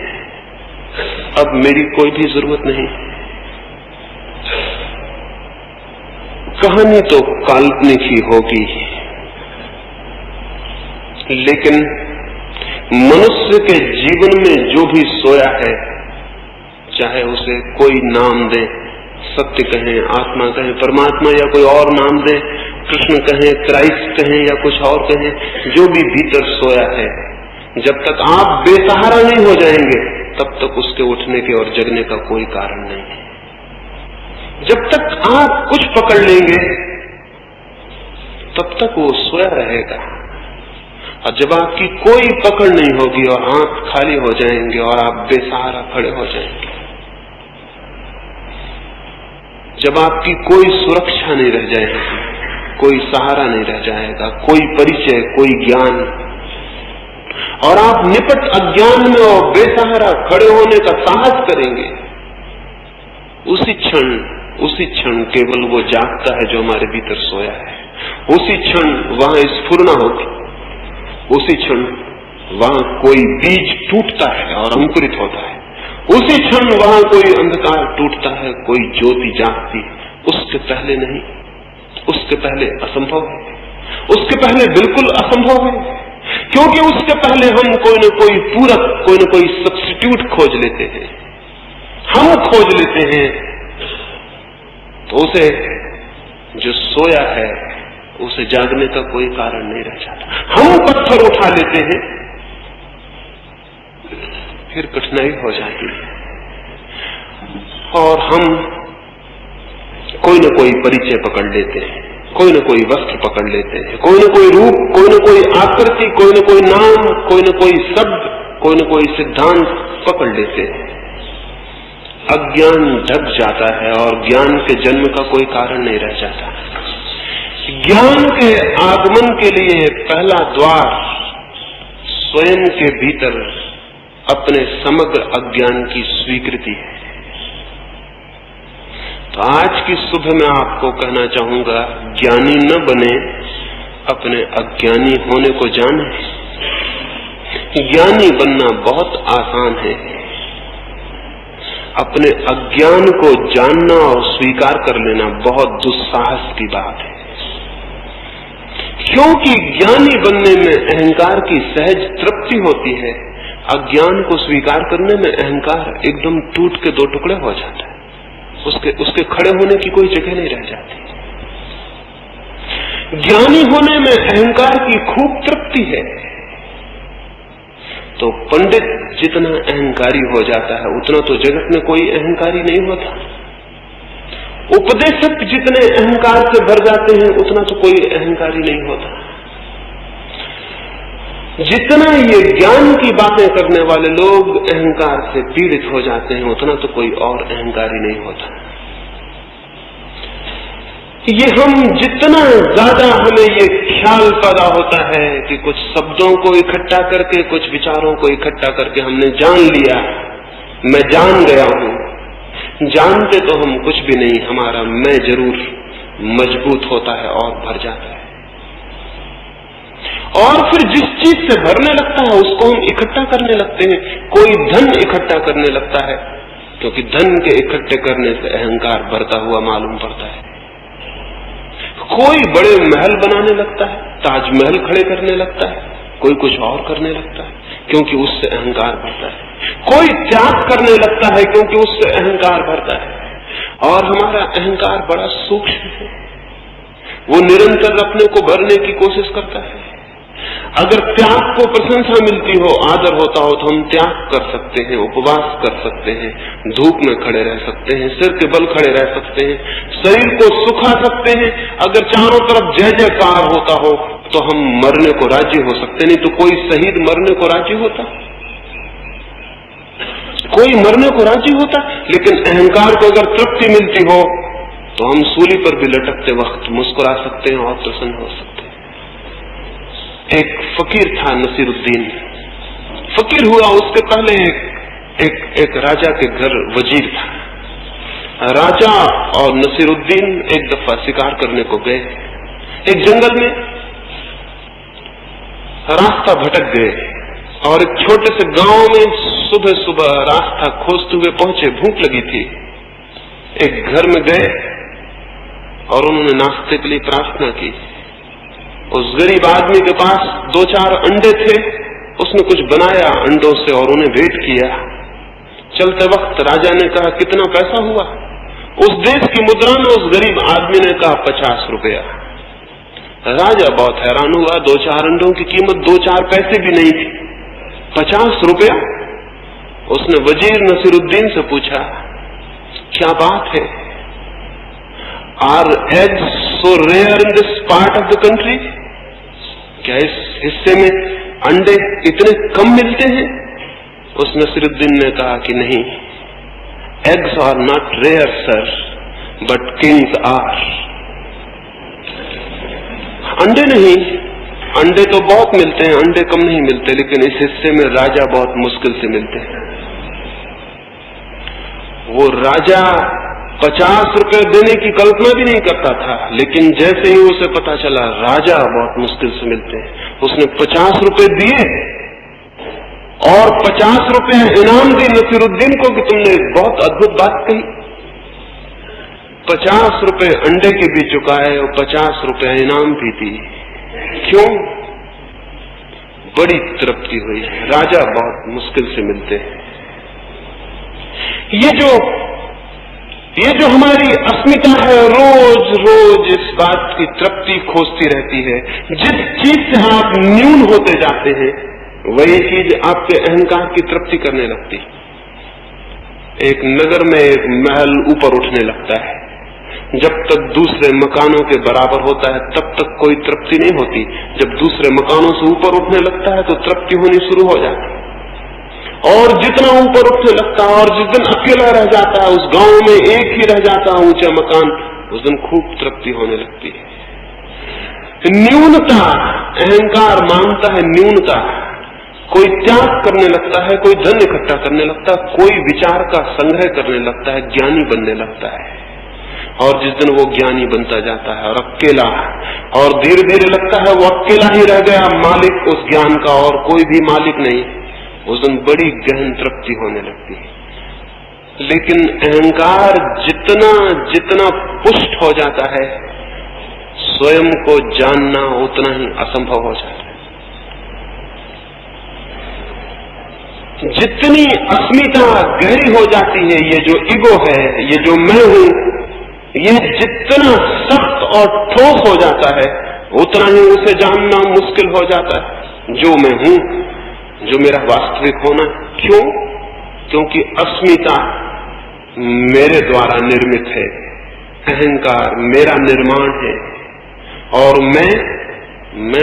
अब मेरी कोई भी जरूरत नहीं। कहानी तो काल्पनिक ही होगी, लेकिन मनुष्य के जीवन में जो भी सोया है, चाहे उसे कोई नाम दे, सत्य कहें, आत्मा कहें, परमात्मा या कोई और नाम दे, कृष्ण कहें, क्राइस्ट कहें या कुछ और कहें, जो भी भीतर सोया है, जब तक आप बेसहारा नहीं हो जाएंगे तब तक उसके उठने के और जगने का कोई कारण नहीं है। जब तक आप कुछ पकड़ लेंगे तब तक वो सोया रहेगा, और जब आपकी कोई पकड़ नहीं होगी और हाथ खाली हो जाएंगे और आप बेसहारा खड़े हो जाएंगे, जब आपकी कोई सुरक्षा नहीं रह जाएगी, कोई सहारा नहीं रह जाएगा, कोई परिचय, कोई ज्ञान, और आप निपट अज्ञान में और बेसहारा खड़े होने का साहस करेंगे, उसी क्षण केवल वो जागता है जो हमारे भीतर सोया है। उसी क्षण वहां स्फुरना होती, उसी क्षण वहां कोई बीज टूटता है और अंकुरित होता है, उसी क्षण वहां कोई अंधकार टूटता है, कोई ज्योति जागती, उसके पहले नहीं, उसके पहले असंभव है, उसके पहले बिल्कुल असंभव है। क्योंकि उसके पहले हम कोई न कोई पूरक, कोई न कोई सब्स्टिट्यूट खोज लेते हैं, हम खोज लेते हैं। तो उसे जो सोया है उसे जागने का कोई कारण नहीं रह जाता। हम पत्थर उठा लेते हैं, फिर कठिनाई हो जाती है और हम कोई न कोई परिचय पकड़ लेते हैं, कोई न कोई वस्त्र पकड़ लेते हैं, कोई न कोई रूप, कोई न कोई आकृति, कोई न कोई नाम, कोई न कोई शब्द, कोई न कोई सिद्धांत पकड़ लेते हैं। अज्ञान ढक जाता है और ज्ञान के जन्म का कोई कारण नहीं रह जाता। ज्ञान के आगमन के लिए पहला द्वार स्वयं के भीतर अपने समग्र अज्ञान की स्वीकृति है। तो आज की सुबह मैं आपको कहना चाहूंगा, ज्ञानी न बने, अपने अज्ञानी होने को जाने। ज्ञानी बनना बहुत आसान है, अपने अज्ञान को जानना और स्वीकार कर लेना बहुत दुस्साहस की बात है। क्योंकि ज्ञानी बनने में अहंकार की सहज तृप्ति होती है, अज्ञान को स्वीकार करने में अहंकार एकदम टूट के दो टुकड़े हो जाता है, उसके खड़े होने की कोई जगह नहीं रह जाती। ज्ञानी होने में अहंकार की खूब तृप्ति है। तो पंडित जितना अहंकारी हो जाता है उतना तो जगत में कोई अहंकारी नहीं होता। उपदेशक जितने अहंकार से भर जाते हैं उतना तो कोई अहंकारी नहीं होता। जितना ये ज्ञान की बातें करने वाले लोग अहंकार से पीड़ित हो जाते हैं उतना तो कोई और अहंकारी नहीं होता। ये हम जितना ज्यादा हमें ये ख्याल पैदा होता है कि कुछ शब्दों को इकट्ठा करके, कुछ विचारों को इकट्ठा करके हमने जान लिया, मैं जान गया हूं, जानते तो हम कुछ भी नहीं, हमारा मैं जरूर मजबूत होता है और भर जाता है। और फिर जिस चीज से भरने लगता है उसको हम इकट्ठा करने लगते हैं। कोई धन इकट्ठा करने लगता है, क्योंकि धन के इकट्ठे करने से अहंकार बढ़ता हुआ मालूम पड़ता है। कोई बड़े महल बनाने लगता है, ताजमहल खड़े करने लगता है, कोई कुछ और करने लगता है, क्योंकि उससे अहंकार बढ़ता है। कोई त्याग करने लगता है क्योंकि उससे अहंकार बढ़ता है। और हमारा अहंकार बड़ा सूक्ष्म है, वो निरंतर अपने को भरने की कोशिश करता है। अगर त्याग को प्रशंसा मिलती हो, आदर होता हो, तो हम त्याग कर सकते हैं, उपवास कर सकते हैं, धूप में खड़े रह सकते हैं, सिर के बल खड़े रह सकते हैं, शरीर को सुखा सकते हैं। अगर चारों तरफ जय जयकार होता हो तो हम मरने को राजी हो सकते। नहीं तो कोई शहीद मरने को राजी होता? कोई मरने को राजी होता? लेकिन अहंकार को अगर तृप्ति मिलती हो तो हम सूली पर भी लटकते वक्त मुस्कुरा सकते हैं और प्रसन्न हो सकते हैं। एक फकीर था नसीरुद्दीन, फकीर हुआ उसके पहले एक राजा के घर वजीर था। राजा और नसीरुद्दीन एक दफा शिकार करने को गए। एक जंगल में रास्ता भटक गए और एक छोटे से गांव में सुबह सुबह रास्ता खोजते हुए पहुंचे। भूख लगी थी। एक घर में गए और उन्होंने नाश्ते के लिए प्रार्थना की। उस गरीब आदमी के पास 2-4 अंडे थे, उसने कुछ बनाया अंडों से और उन्हें भेंट किया। चलते वक्त राजा ने कहा, कितना पैसा हुआ? उस देश की मुद्रा में उस गरीब आदमी ने कहा 50 रुपया। राजा बहुत हैरान हुआ, 2-4 अंडों की कीमत 2-4 पैसे भी नहीं थी, 50 रुपया। उसने वजीर नसीरुद्दीन से पूछा, क्या बात है? Are eggs so rare in this part of the country? क्या इस हिस्से में अंडे इतने कम मिलते हैं? उस नसीरुद्दीन ने कहा कि नहीं, eggs are not rare sir, but kings are. अंडे नहीं, अंडे तो बहुत मिलते हैं, अंडे कम नहीं मिलते, लेकिन इस हिस्से में राजा बहुत मुश्किल से मिलते हैं। वो राजा 50 रुपए देने की कल्पना भी नहीं करता था, लेकिन जैसे ही उसे पता चला राजा बहुत मुश्किल से मिलते हैं, उसने 50 रुपए दिए और 50 रुपए इनाम दी नसीरुद्दीन को कि तुमने बहुत अद्भुत बात कही। 50 रुपए अंडे के भी चुकाए और 50 रुपए इनाम भी दी। क्यों? बड़ी तृप्ति हुई। राजा बहुत मुश्किल से मिलते हैं। ये जो हमारी अस्मिता है, रोज रोज इस बात की तृप्ति खोजती रहती है। जिस चीज से आप न्यून होते जाते हैं वही चीज आपके अहंकार की तृप्ति करने लगती है। एक नगर में एक महल ऊपर उठने लगता है, जब तक दूसरे मकानों के बराबर होता है तब तक कोई तृप्ति नहीं होती। जब दूसरे मकानों से ऊपर उठने लगता है तो तृप्ति होनी शुरू हो जाती है। और जितना ऊपर उठने लगता है और जिस दिन अकेला रह जाता है, उस गांव में एक ही रह जाता है ऊंचा मकान, उस दिन खूब तृप्ति होने लगती है। न्यूनता, अहंकार मानता है न्यूनता। कोई त्याग करने लगता है, कोई धन इकट्ठा करने लगता है, कोई विचार का संग्रह करने लगता है, ज्ञानी बनने लगता है। और जिस दिन वो ज्ञानी बनता जाता है और अकेला, और धीरे धीरे लगता है वो अकेला ही रह गया, मालिक उस ज्ञान का और कोई भी मालिक नहीं, उस दिन बड़ी गहन तृप्ति होने लगती है। लेकिन अहंकार जितना जितना पुष्ट हो जाता है, स्वयं को जानना उतना ही असंभव हो जाता है। जितनी अस्मिता गहरी हो जाती है, ये जो ईगो है, ये जो मैं हूं, ये जितना सख्त और ठोस हो जाता है उतना ही उसे जानना मुश्किल हो जाता है। जो मैं हूं, जो मेरा वास्तविक होना। क्यों? क्योंकि अस्मिता मेरे द्वारा निर्मित है, अहंकार मेरा निर्माण है, और मैं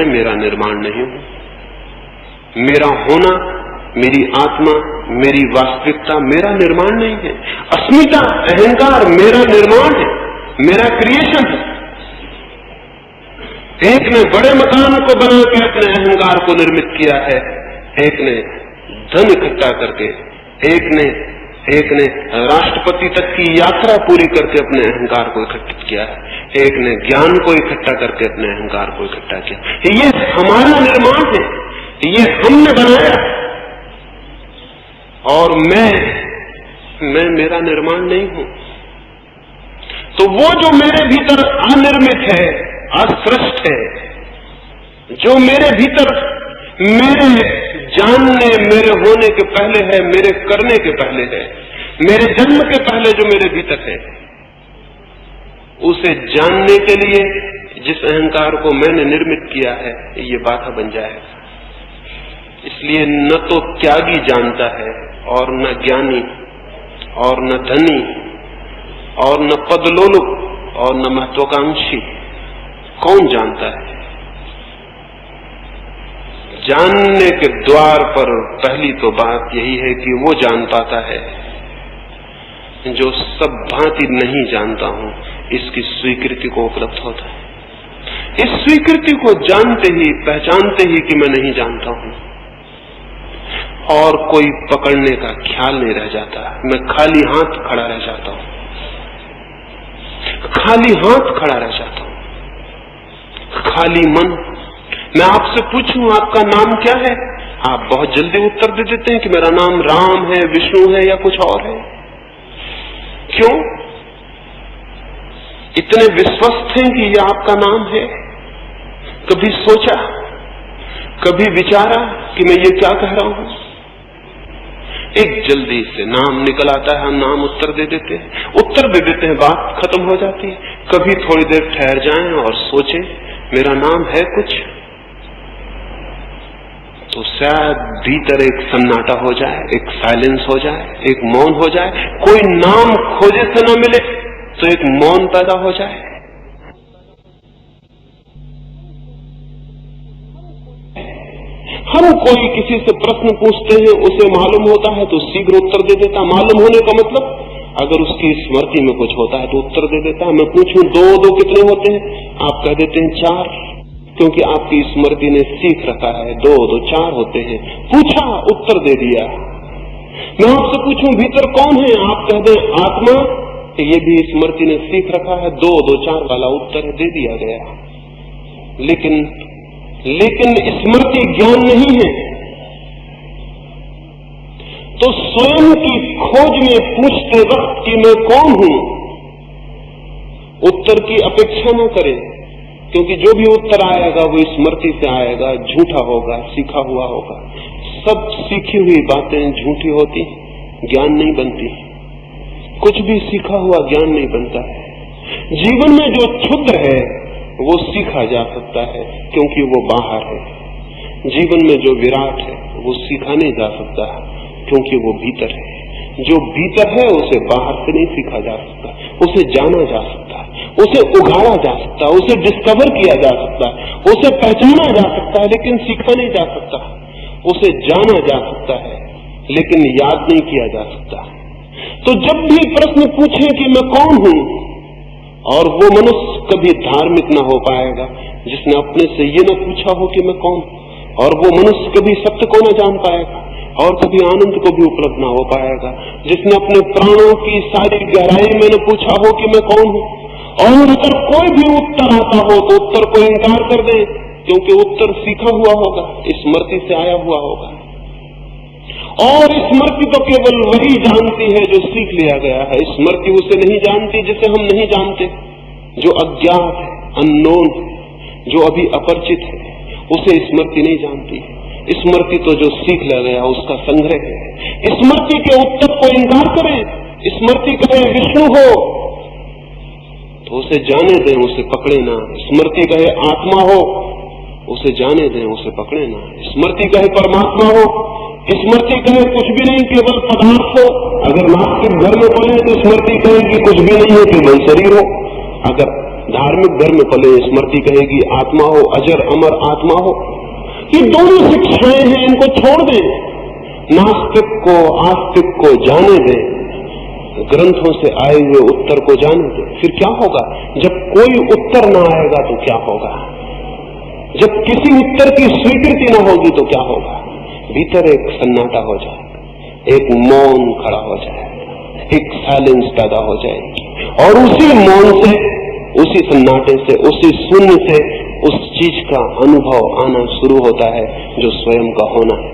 मेरा निर्माण नहीं हूं। मेरा होना, मेरी आत्मा, मेरी वास्तविकता मेरा निर्माण नहीं है। अस्मिता, अहंकार मेरा निर्माण है, मेरा क्रिएशन है। एक ने बड़े मकान को बना के अपने अहंकार को निर्मित किया है, एक ने धन इकट्ठा करके, एक ने राष्ट्रपति तक की यात्रा पूरी करके अपने अहंकार को इकट्ठित किया है, एक ने ज्ञान को इकट्ठा करके अपने अहंकार को इकट्ठा किया। ये हमारा निर्माण है, ये हमने बनाया, और मैं मेरा निर्माण नहीं हूं। तो वो जो मेरे भीतर अनिर्मित है, असृष्ट है, जो मेरे भीतर मेरे जानने, मेरे होने के पहले है, मेरे करने के पहले है, मेरे जन्म के पहले जो मेरे भीतर है, उसे जानने के लिए जिस अहंकार को मैंने निर्मित किया है, ये बाधा बन जाएगा। इसलिए न तो त्यागी जानता है, और न ज्ञानी, और न धनी, और न पदलोलुप, और न महत्वाकांक्षी। कौन जानता है? जानने के द्वार पर पहली तो बात यही है कि वो जान पाता है जो सब भांति नहीं जानता हूं, इसकी स्वीकृति को उपलब्ध होता है। इस स्वीकृति को जानते ही, पहचानते ही कि मैं नहीं जानता हूं, और कोई पकड़ने का ख्याल नहीं रह जाता। मैं खाली हाथ खड़ा रह जाता हूं, खाली हाथ खड़ा रह जाता हूं, खाली मन। मैं आपसे पूछूं आपका नाम क्या है, आप बहुत जल्दी उत्तर दे देते हैं कि मेरा नाम राम है, विष्णु है, या कुछ और है। क्यों? इतने विश्वस्त हैं कि ये आपका नाम है। कभी सोचा, कभी विचारा कि मैं ये क्या कह रहा हूं? एक जल्दी से नाम निकल आता है, हम नाम उत्तर दे देते हैं, बात खत्म हो जाती है। कभी थोड़ी देर ठहर जाएं और सोचें, मेरा नाम है कुछ, तो शायद भीतर एक सन्नाटा हो जाए, एक साइलेंस हो जाए, एक मौन हो जाए। कोई नाम खोजे से न मिले तो एक मौन पैदा हो जाए। हम कोई किसी से प्रश्न पूछते हैं, उसे मालूम होता है तो शीघ्र उत्तर दे देता। मालूम होने का मतलब, अगर उसकी स्मृति में कुछ होता है तो उत्तर दे देता है। मैं पूछूं दो कितने होते हैं, आप कह देते हैं 4, क्योंकि आपकी स्मृति ने सीख रखा है 2 4 होते हैं। पूछा, उत्तर दे दिया। मैं आपसे पूछूं भीतर कौन है, आप कह दें आत्मा, ये भी स्मृति ने सीख रखा है 2 4 वाला उत्तर दे दिया गया। लेकिन स्मृति ज्ञान नहीं है। तो स्वयं की खोज में पूछते वक्त कि मैं कौन हूं, उत्तर की अपेक्षा न करें, क्योंकि जो भी उत्तर आएगा वो स्मृति से आएगा, झूठा होगा, सीखा हुआ होगा। सब सीखी हुई बातें झूठी होती, ज्ञान नहीं बनती। कुछ भी सीखा हुआ ज्ञान नहीं बनता है। जीवन में जो क्षुद्र है वो सीखा जा सकता है, क्योंकि वो बाहर है। जीवन में जो विराट है वो सीखा नहीं जा सकता, क्योंकि वो भीतर है। जो भीतर है उसे बाहर से नहीं सीखा जा सकता, उसे जाना जा सकता है, उसे उघाड़ा जा सकता है, उसे डिस्कवर किया जा सकता है, उसे पहचाना जा सकता है, लेकिन सीखा नहीं जा सकता। उसे जाना जा सकता है, लेकिन याद नहीं किया जा सकता। तो जब भी प्रश्न पूछे कि मैं कौन हूं, और वो मनुष्य कभी धार्मिक न हो पाएगा जिसने अपने से ये न पूछा हो कि मैं कौन, और वो मनुष्य कभी सत्य को न जान पाएगा, और कभी आनंद को भी उपलब्ध न हो पाएगा जिसने अपने प्राणों की सारी गहराई में न पूछा हो कि मैं कौन हूं। और अगर कोई भी उत्तर आता हो तो उत्तर को इनकार कर दे, क्योंकि उत्तर सीखा हुआ होगा, स्मृति से आया हुआ होगा। और स्मृति तो केवल वही जानती है जो सीख लिया गया है। स्मृति उसे नहीं जानती जिसे हम नहीं जानते। जो अज्ञात है, अननोन है, जो अभी अपरिचित है, उसे स्मृति नहीं जानती। स्मृति तो जो सीख लिया गया उसका संग्रह है। स्मृति के उत्तर को इनकार करें, स्मृति कहे विष्णु हो तो उसे जाने दें, उसे पकड़े ना। स्मृति कहे आत्मा हो, उसे जाने दें, उसे पकड़े ना। स्मृति कहे परमात्मा हो, स्मृति कहे कुछ भी नहीं केवल पदार्थ हो। अगर नास्तिक घर में पले तो स्मृति कहेगी कुछ भी नहीं है केवल शरीर हो। अगर धार्मिक घर में पले स्मृति कहेगी आत्मा हो, अजर अमर आत्मा हो। ये दोनों शिक्षाएं हैं, इनको छोड़ दें। नास्तिक को आस्तिक को जाने दें, ग्रंथों से आए हुए उत्तर को जाने दें। फिर क्या होगा? जब कोई उत्तर ना आएगा तो क्या होगा? जब किसी उत्तर की स्वीकृति न होगी तो क्या होगा? भीतर एक सन्नाटा हो जाए, एक मौन खड़ा हो जाए, एक साइलेंस पैदा हो जाएगी, और उसी मौन से, उसी सन्नाटे से, उसी शून्य से उस चीज का अनुभव आना शुरू होता है जो स्वयं का होना है।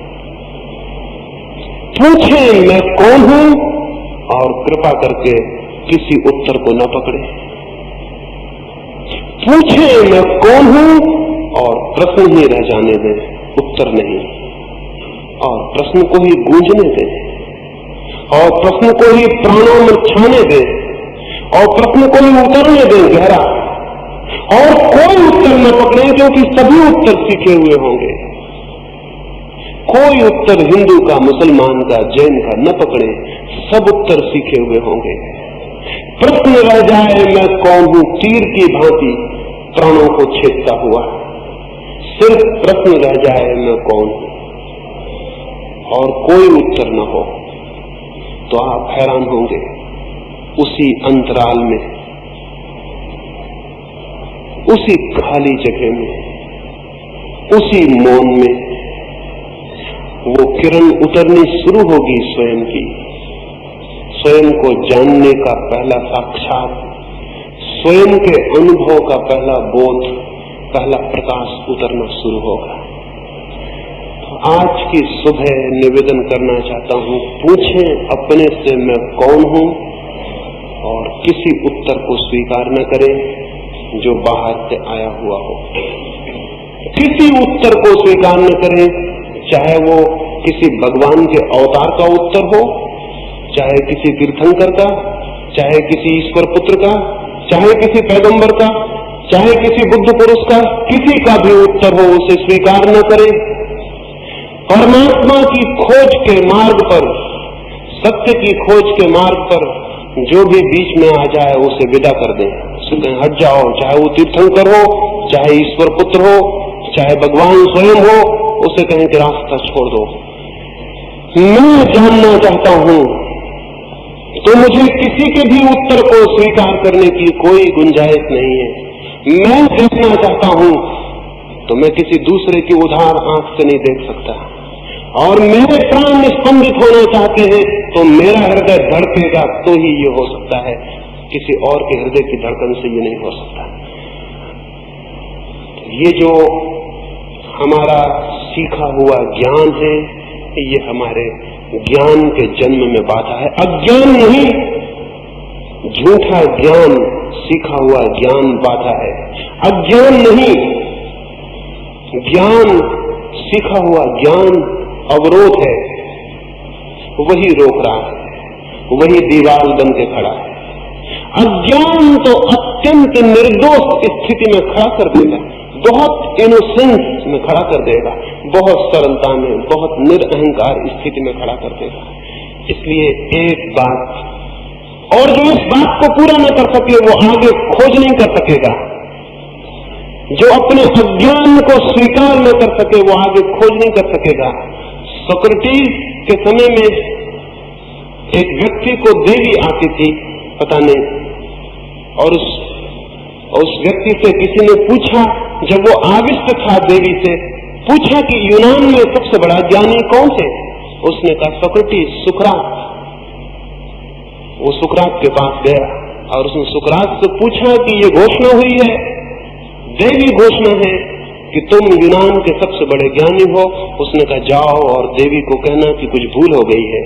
पूछे मैं कौन हूं, और कृपा करके किसी उत्तर को न पकड़े। पूछे मैं कौन हूं और प्रश्न ही रह जाने दें, उत्तर नहीं। और प्रश्न को ही गूंजने दें, और प्रश्न को ही प्राणों में छाने दें, और प्रश्न को ही उतरने दें गहरा। और कोई उत्तर न पकड़े, क्योंकि सभी उत्तर सीखे हुए होंगे। कोई उत्तर हिंदू का, मुसलमान का, जैन का न पकड़े, सब उत्तर सीखे हुए होंगे। प्रश्न रह जाए मैं कौन हूं, तीर की भांति प्राणों को छेदता हुआ। सिर्फ प्रश्न रह जाए मैं कौन हूं, और कोई उत्तर न हो, तो आप हैरान होंगे। उसी अंतराल में, उसी खाली जगह में, उसी मौन में वो किरण उतरनी शुरू होगी स्वयं की। स्वयं को जानने का पहला साक्षात, स्वयं के अनुभव का पहला बोध, पहला प्रकाश उतरना शुरू होगा। आज की सुबह निवेदन करना चाहता हूं, पूछें अपने से मैं कौन हूं, और किसी उत्तर को स्वीकार न करें जो बाहर से आया हुआ हो। किसी उत्तर को स्वीकार न करें, चाहे वो किसी भगवान के अवतार का उत्तर हो, चाहे किसी तीर्थंकर का, चाहे किसी ईश्वर पुत्र का, चाहे किसी पैगंबर का, चाहे किसी बुद्ध पुरुष का, किसी का भी उत्तर हो उसे स्वीकार न करें। परमात्मा की खोज के मार्ग पर, सत्य की खोज के मार्ग पर जो भी बीच में आ जाए उसे विदा कर दें, उसे कहें हट जाओ। चाहे वो तीर्थंकर हो, चाहे ईश्वर पुत्र हो, चाहे भगवान स्वयं हो, उसे कहें कि रास्ता छोड़ दो। मैं जानना चाहता हूं, तो मुझे किसी के भी उत्तर को स्वीकार करने की कोई गुंजाइश नहीं है। मैं देखना चाहता हूं, तो मैं किसी दूसरे की उधार आंख से नहीं देख सकता। और मेरे प्राण स्पंदित होना चाहते हैं, तो मेरा हृदय धड़केगा तो ही ये हो सकता है, किसी और के हृदय की धड़कन से ये नहीं हो सकता। ये जो हमारा सीखा हुआ ज्ञान है, ये हमारे ज्ञान के जन्म में बाधा है। अज्ञान नहीं, झूठा ज्ञान सीखा हुआ ज्ञान बाधा है। अज्ञान नहीं, ज्ञान, सीखा हुआ ज्ञान अवरोध है, वही रोक रहा है, वही दीवार बन के खड़ा है। अज्ञान तो अत्यंत निर्दोष स्थिति में खड़ा कर देगा, बहुत इनोसेंस में खड़ा कर देगा, बहुत सरलता में, बहुत निरअहंकार स्थिति में खड़ा कर देगा। इसलिए एक बात, और जो इस बात को पूरा न कर सके वो आगे खोज नहीं कर सकेगा। जो अपने अज्ञान को स्वीकार न कर सके वो आगे खोज नहीं कर सकेगा। सोक्रेटिस के समय में एक व्यक्ति को देवी आती थी, पता नहीं, और उस व्यक्ति से किसी ने पूछा, जब वो आविष्ट था देवी से, पूछा कि यूनान में सबसे बड़ा ज्ञानी कौन है? उसने कहा सोक्रेटिस, सुकरात। वो सुकरात के पास गया और उसने सुकरात से पूछा कि ये घोषणा हुई है, देवी घोषणा है कि तुम यूनान के सबसे बड़े ज्ञानी हो। उसने कहा जाओ और देवी को कहना कि कुछ भूल हो गई है,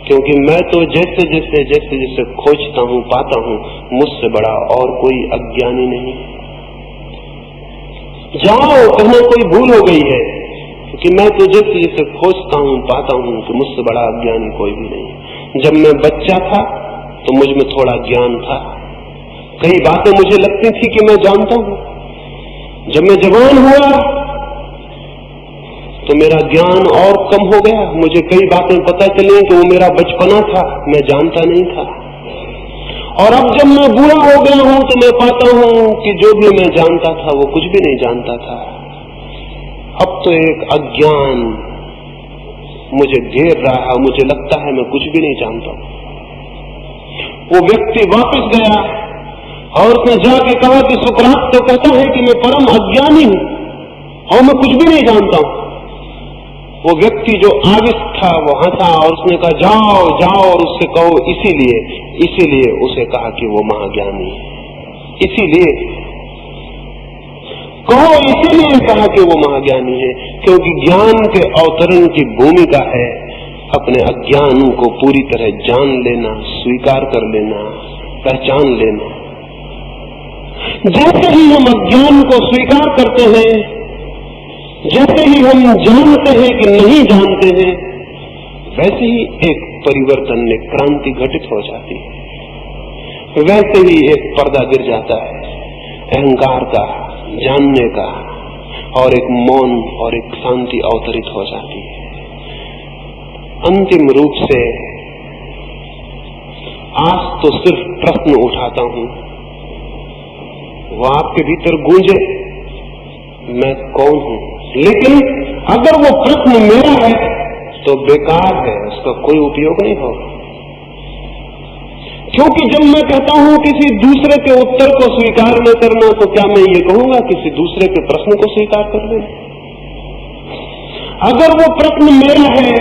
क्योंकि मैं तो जैसे जैसे खोजता हूँ पाता हूँ, मुझसे बड़ा और कोई अज्ञानी नहीं। जाओ कहना कोई भूल हो गई है, क्योंकि मैं तो जैसे खोजता हूँ पाता हूँ कि मुझसे बड़ा अज्ञानी कोई भी नहीं। जब मैं बच्चा था तो मुझ में थोड़ा ज्ञान था, कई बातें मुझे लगती थी कि मैं जानता हूँ। जब मैं जवान हुआ तो मेरा ज्ञान और कम हो गया, मुझे कई बातें पता चली कि वो मेरा बचपना था, मैं जानता नहीं था। और अब जब मैं बूढ़ा हो गया हूं तो मैं पाता हूं कि जो भी मैं जानता था वो कुछ भी नहीं जानता था। अब तो एक अज्ञान मुझे घेर रहा है, मुझे लगता है मैं कुछ भी नहीं जानता। वो व्यक्ति वापस गया और उसने जाके कहा कि सुकरात तो कहता है कि मैं परम अज्ञानी हूं और मैं कुछ भी नहीं जानता हूं। वो व्यक्ति जो आविष्ट था वो हंसा और उसने कहा जाओ जाओ और उससे कहो इसीलिए उसे कहा कि वो महाज्ञानी है। इसीलिए कहो, इसीलिए कहा कि वो महाज्ञानी है, क्योंकि ज्ञान के अवतरण की भूमिका है अपने अज्ञान को पूरी तरह जान लेना, स्वीकार कर लेना, पहचान लेना। जैसे ही हम अज्ञान को स्वीकार करते हैं, जैसे ही हम जानते हैं कि नहीं जानते हैं, वैसे ही एक परिवर्तन, एक क्रांति घटित हो जाती है। वैसे ही एक पर्दा गिर जाता है अहंकार का, जानने का, और एक मौन और एक शांति अवतरित हो जाती है। अंतिम रूप से आज तो सिर्फ प्रश्न उठाता हूं, वो आपके भीतर गूंजे, मैं कौन हूं। लेकिन अगर वो प्रश्न मेरा है तो बेकार है, उसका कोई उपयोग नहीं होगा। क्योंकि जब मैं कहता हूं किसी दूसरे के उत्तर को स्वीकार न करना, तो क्या मैं ये कहूंगा किसी दूसरे के प्रश्न को स्वीकार कर लेना? अगर वो प्रश्न मेरा है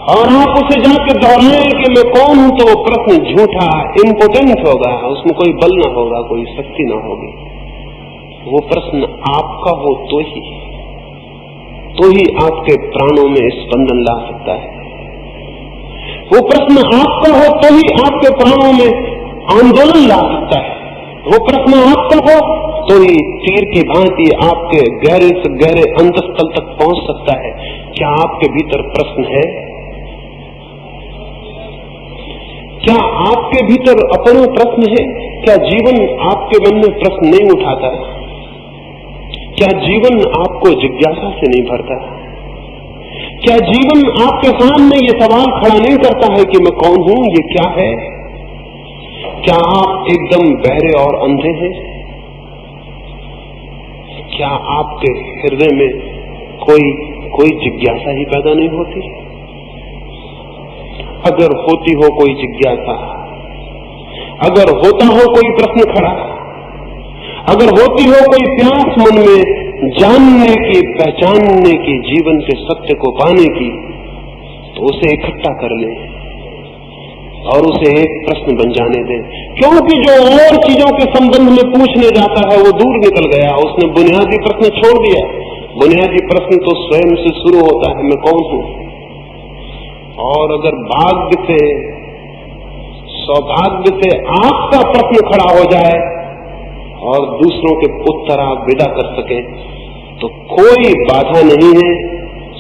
और आप उसे जाके दोहराएं कि मैं कौन हूं, तो वो प्रश्न झूठा, इम्पोर्टेंट होगा, उसमें कोई बल ना होगा, कोई शक्ति ना होगी। वो प्रश्न आपका हो तो ही आपके प्राणों में स्पंदन ला सकता है। वो प्रश्न आपका हो तो ही आपके प्राणों में आंदोलन ला सकता है। वो प्रश्न आपका हो तो ही तीर की भांति आपके गहरे से गहरे अंतस्थल तक पहुंच सकता है। क्या आपके भीतर प्रश्न है? क्या आपके भीतर अपना प्रश्न है? क्या जीवन आपके मन में प्रश्न नहीं उठाता है? क्या जीवन आपको जिज्ञासा से नहीं भरता? क्या जीवन आपके सामने ये सवाल खड़ा नहीं करता है कि मैं कौन हूं, ये क्या है? क्या आप एकदम बहरे और अंधे हैं? क्या आपके हृदय में कोई जिज्ञासा ही पैदा नहीं होती? अगर होती हो कोई जिज्ञासा, अगर होता हो कोई प्रश्न खड़ा, अगर होती हो कोई प्यास मन में जानने की, पहचानने की, जीवन के सत्य को पाने की, तो उसे इकट्ठा कर ले और उसे एक प्रश्न बन जाने दें। क्योंकि जो और चीजों के संबंध में पूछने जाता है वो दूर निकल गया, उसने बुनियादी प्रश्न छोड़ दिया। बुनियादी प्रश्न तो स्वयं से शुरू होता है, मैं कौन हूं। और अगर भाग्य से सौभाग्य से आपका प्रश्न खड़ा हो जाए और दूसरों के उत्तर आप विदा कर सके, तो कोई बाधा नहीं है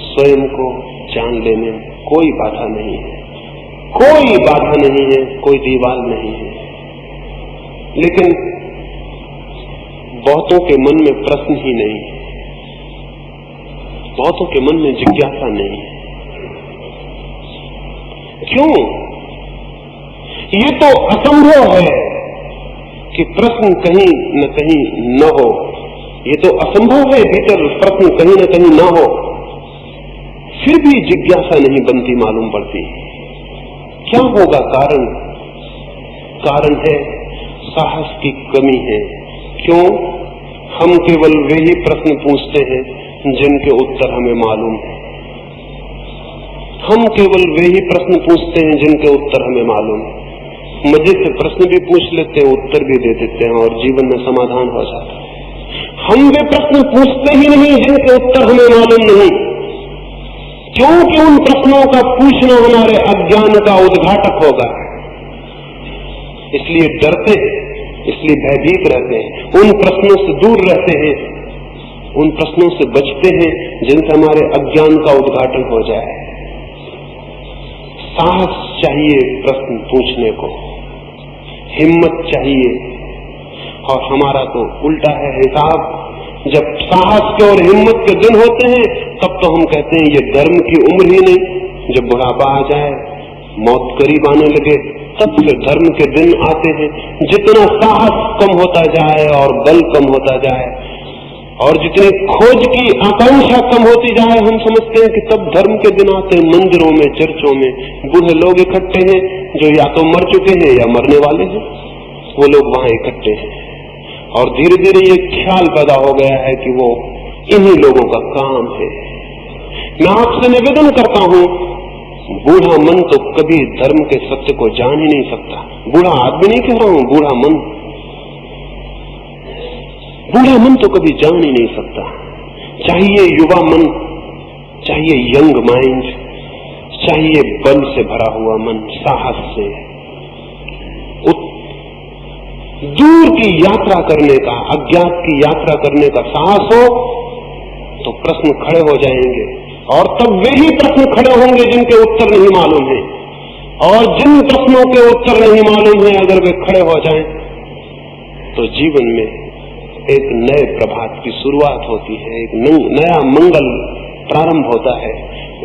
स्वयं को जान लेने में, कोई बाधा नहीं है, कोई बाधा नहीं है, कोई दीवार नहीं है। लेकिन बहुतों के मन में प्रश्न ही नहीं है, बहुतों के मन में जिज्ञासा नहीं है। क्यों? ये तो असंभव है कि प्रश्न कहीं न कहीं न हो, ये तो असंभव है भीतर प्रश्न कहीं न कहीं न हो, फिर भी जिज्ञासा नहीं बनती मालूम पड़ती। क्या होगा कारण? कारण है साहस की कमी है। क्यों? हम केवल वे ही प्रश्न पूछते हैं जिनके उत्तर हमें मालूम है। हम केवल वे ही प्रश्न पूछते हैं जिनके उत्तर हमें मालूम है। मजे से प्रश्न भी पूछ लेते हैं, उत्तर भी दे देते हैं और जीवन में समाधान हो जाता है। हम वे प्रश्न पूछते ही नहीं जिनके उत्तर हमें मालूम नहीं, क्योंकि उन प्रश्नों का पूछना हमारे अज्ञान का उद्घाटक होगा। इसलिए डरते हैं, इसलिए भयभीत रहते हैं, उन प्रश्नों से दूर रहते हैं, उन प्रश्नों से बचते हैं जिनसे हमारे अज्ञान का उद्घाटन हो जाए। साहस चाहिए प्रश्न पूछने को, हिम्मत चाहिए, और हमारा तो उल्टा है हिसाब। जब साहस के और हिम्मत के दिन होते हैं तब तो हम कहते हैं ये धर्म की उम्र ही नहीं। जब बुढ़ापा आ जाए, मौत करीब आने लगे, तब फिर धर्म के दिन आते हैं। जितना साहस कम होता जाए और बल कम होता जाए और जितनी खोज की आकांक्षा कम होती जाए, हम समझते हैं कि तब धर्म के दिन आते हैं। मंदिरों में, चर्चों में बूढ़े लोग इकट्ठे हैं जो या तो मर चुके हैं या मरने वाले हैं, वो लोग वहां इकट्ठे हैं। और धीरे धीरे ये ख्याल पैदा हो गया है कि वो इन्हीं लोगों का काम है। मैं आपसे निवेदन करता हूं, बूढ़ा मन तो कभी धर्म के सत्य को जान ही नहीं सकता। बूढ़ा आदमी नहीं कह रहा हूं, बूढ़ा मन, बूढ़ा मन तो कभी जान ही नहीं सकता। चाहिए युवा मन, चाहिए यंग माइंड, चाहिए बल से भरा हुआ मन, साहस से दूर की यात्रा करने का, अज्ञात की यात्रा करने का साहस हो तो प्रश्न खड़े हो जाएंगे। और तब वे ही प्रश्न खड़े होंगे जिनके उत्तर नहीं मालूम है, और जिन प्रश्नों के उत्तर नहीं मालूम है अगर वे खड़े हो जाएं तो जीवन में एक नए प्रभात की शुरुआत होती है, एक नया मंगल प्रारंभ होता है।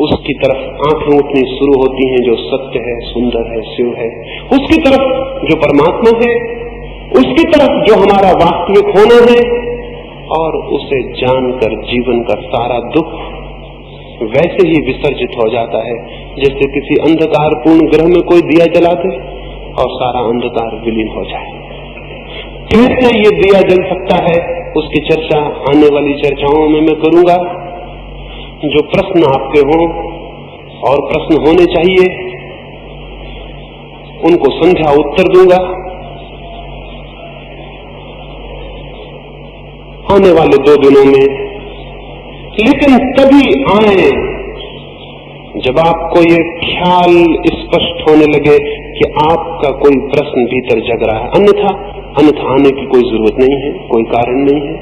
उसकी तरफ आंखें उठनी शुरू होती हैं जो सत्य है, सुंदर है, शिव है, उसकी तरफ जो परमात्मा है, उसकी तरफ जो हमारा वास्तविक होना है, और उसे जानकर जीवन का सारा दुख वैसे ही विसर्जित हो जाता है जैसे किसी अंधकारपूर्ण ग्रह में कोई दिया जला दे और सारा अंधकार विलीन हो जाए। कैसे ये दिया जल सकता है, उसकी चर्चा आने वाली चर्चाओं में मैं करूंगा। जो प्रश्न आपके हों और प्रश्न होने चाहिए, उनको संध्या उत्तर दूंगा। आने वाले 2 दिनों में, लेकिन तभी आए जब आपको ये ख्याल स्पष्ट होने लगे कि आपका कोई प्रश्न भीतर जग रहा है। अन्यथा आने की कोई जरूरत नहीं है, कोई कारण नहीं है।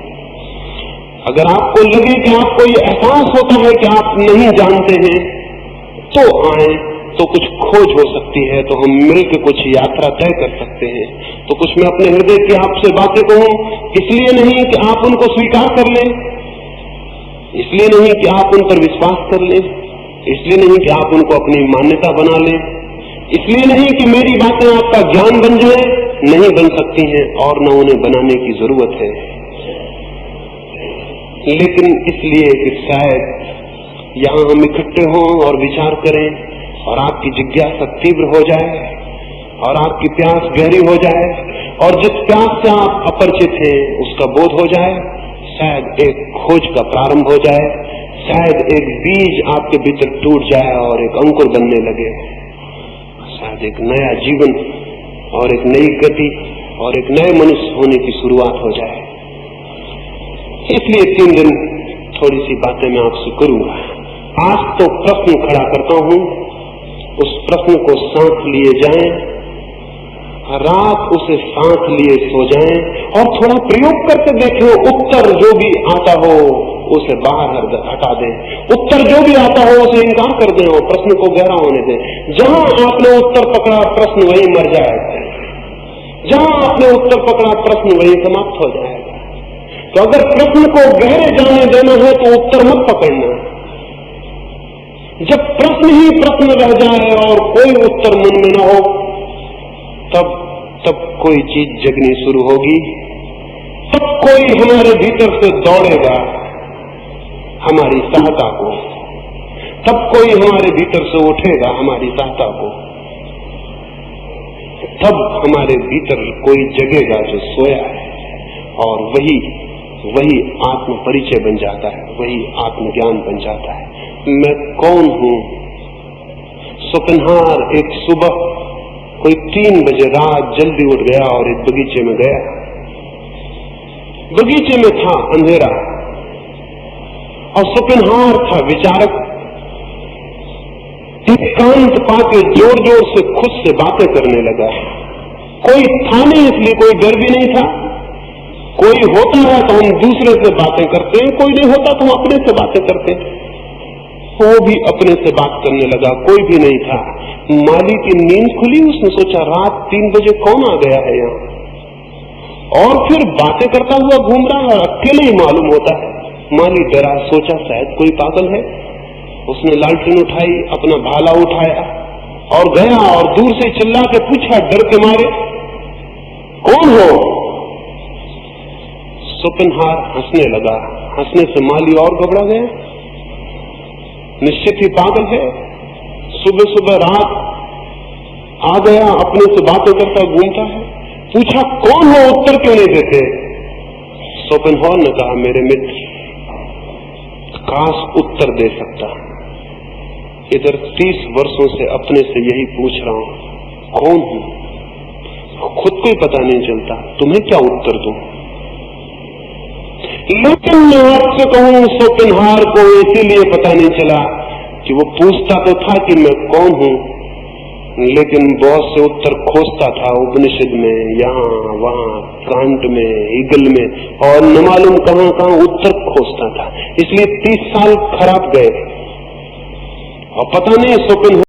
अगर आपको लगे कि आपको ये एहसास होता है कि आप नहीं जानते हैं, तो आए, तो कुछ खोज हो सकती है, तो हम मिलकर कुछ यात्रा तय कर सकते हैं। तो कुछ मैं अपने हृदय की आपसे बातें कहूं, इसलिए नहीं कि आप उनको स्वीकार कर लें, इसलिए नहीं कि आप उन पर विश्वास कर लें, इसलिए नहीं कि आप उनको अपनी मान्यता बना लें, इसलिए नहीं कि मेरी बातें आपका ज्ञान बन जाए, नहीं बन सकती हैं और न उन्हें बनाने की जरूरत है। लेकिन इसलिए कि शायद यहां हम इकट्ठे हों और विचार करें और आपकी जिज्ञासा तीव्र हो जाए और आपकी प्यास गहरी हो जाए और जिस प्यास से आप अपरिचित हैं उसका बोध हो जाए, शायद एक खोज का प्रारंभ हो जाए, शायद एक बीज आपके भीतर टूट जाए और एक अंकुर बनने लगे, शायद एक नया जीवन और एक नई गति और एक नए मनुष्य होने की शुरुआत हो जाए। इसलिए 3 दिन थोड़ी सी बातें मैं आपसे करूंगा। आज तो प्रश्न खड़ा करता हूं, उस प्रश्न को साथ लिए जाएं रात उसे सांस लिए सो जाएं और थोड़ा प्रयोग करके देखें। उत्तर जो भी आता हो उसे बाहर हटा दें, उत्तर जो भी आता हो उसे इनकार कर दें और प्रश्न को गहरा होने दें। जहां आपने उत्तर पकड़ा प्रश्न वही मर जाएगा, जहां आपने उत्तर पकड़ा प्रश्न वही समाप्त हो जाएगा। तो अगर प्रश्न को गहरे जाने देना है तो उत्तर मत पकड़ना। जब प्रश्न ही प्रश्न रह जाए और कोई उत्तर मन में न हो, तब कोई चीज जगनी शुरू होगी, तब कोई हमारे भीतर से दौड़ेगा हमारी सहायता को, तब कोई हमारे भीतर से उठेगा हमारी सहायता को, तब हमारे भीतर कोई जगेगा जो सोया है, और वही आत्म परिचय बन जाता है, वही आत्मज्ञान बन जाता है। मैं कौन हूं? शोपेनहावर एक सुबह कोई 3 बजे रात जल्दी उठ गया और एक बगीचे में गया। बगीचे में था अंधेरा और शोपेनहावर था विचारक। एकांत पाके जोर जोर से खुद से बातें करने लगा। कोई था नहीं इसलिए कोई डर भी नहीं था। कोई होता है तो हम दूसरे से बातें करते हैं, कोई नहीं होता तो हम अपने से बातें करते हैं। वो भी अपने से बात करने लगा, कोई भी नहीं था। माली की नींद खुली, उसने सोचा रात 3 बजे कौन आ गया है यहाँ, और फिर बातें करता हुआ घूम रहा है, अकेले ही मालूम होता है। माली डरा, सोचा शायद कोई पागल है। उसने लालटेन उठाई, अपना भाला उठाया और गया और दूर से चिल्ला के पूछा डर के मारे, कौन हो? शोपेनहावर हंसने लगा। हंसने से माली और घबरा गया, निश्चित ही पागल है। सुबह सुबह रात आ गया, अपने से बातें करता घूमता है। पूछा कौन हो, उत्तर क्यों नहीं देते? शोपेनहावर ने कहा मेरे मित्र, काश उत्तर दे सकता। इधर 30 वर्षों से अपने से यही पूछ रहा हूं, कौन हूं? खुद को ही पता नहीं चलता, तुम्हें क्या उत्तर दूं? लेकिन मैं आपसे कहूं, शोपेनहावर को इसीलिए पता नहीं चला कि वो पूछता तो था कि मैं कौन हूं, लेकिन बहुत से उत्तर खोजता था उपनिषद में, यहाँ वहां, कांट में, ईगल में, और न मालूम कहां कहां उत्तर खोजता था। इसलिए 30 साल खराब गए और पता नहीं शोपेनहावर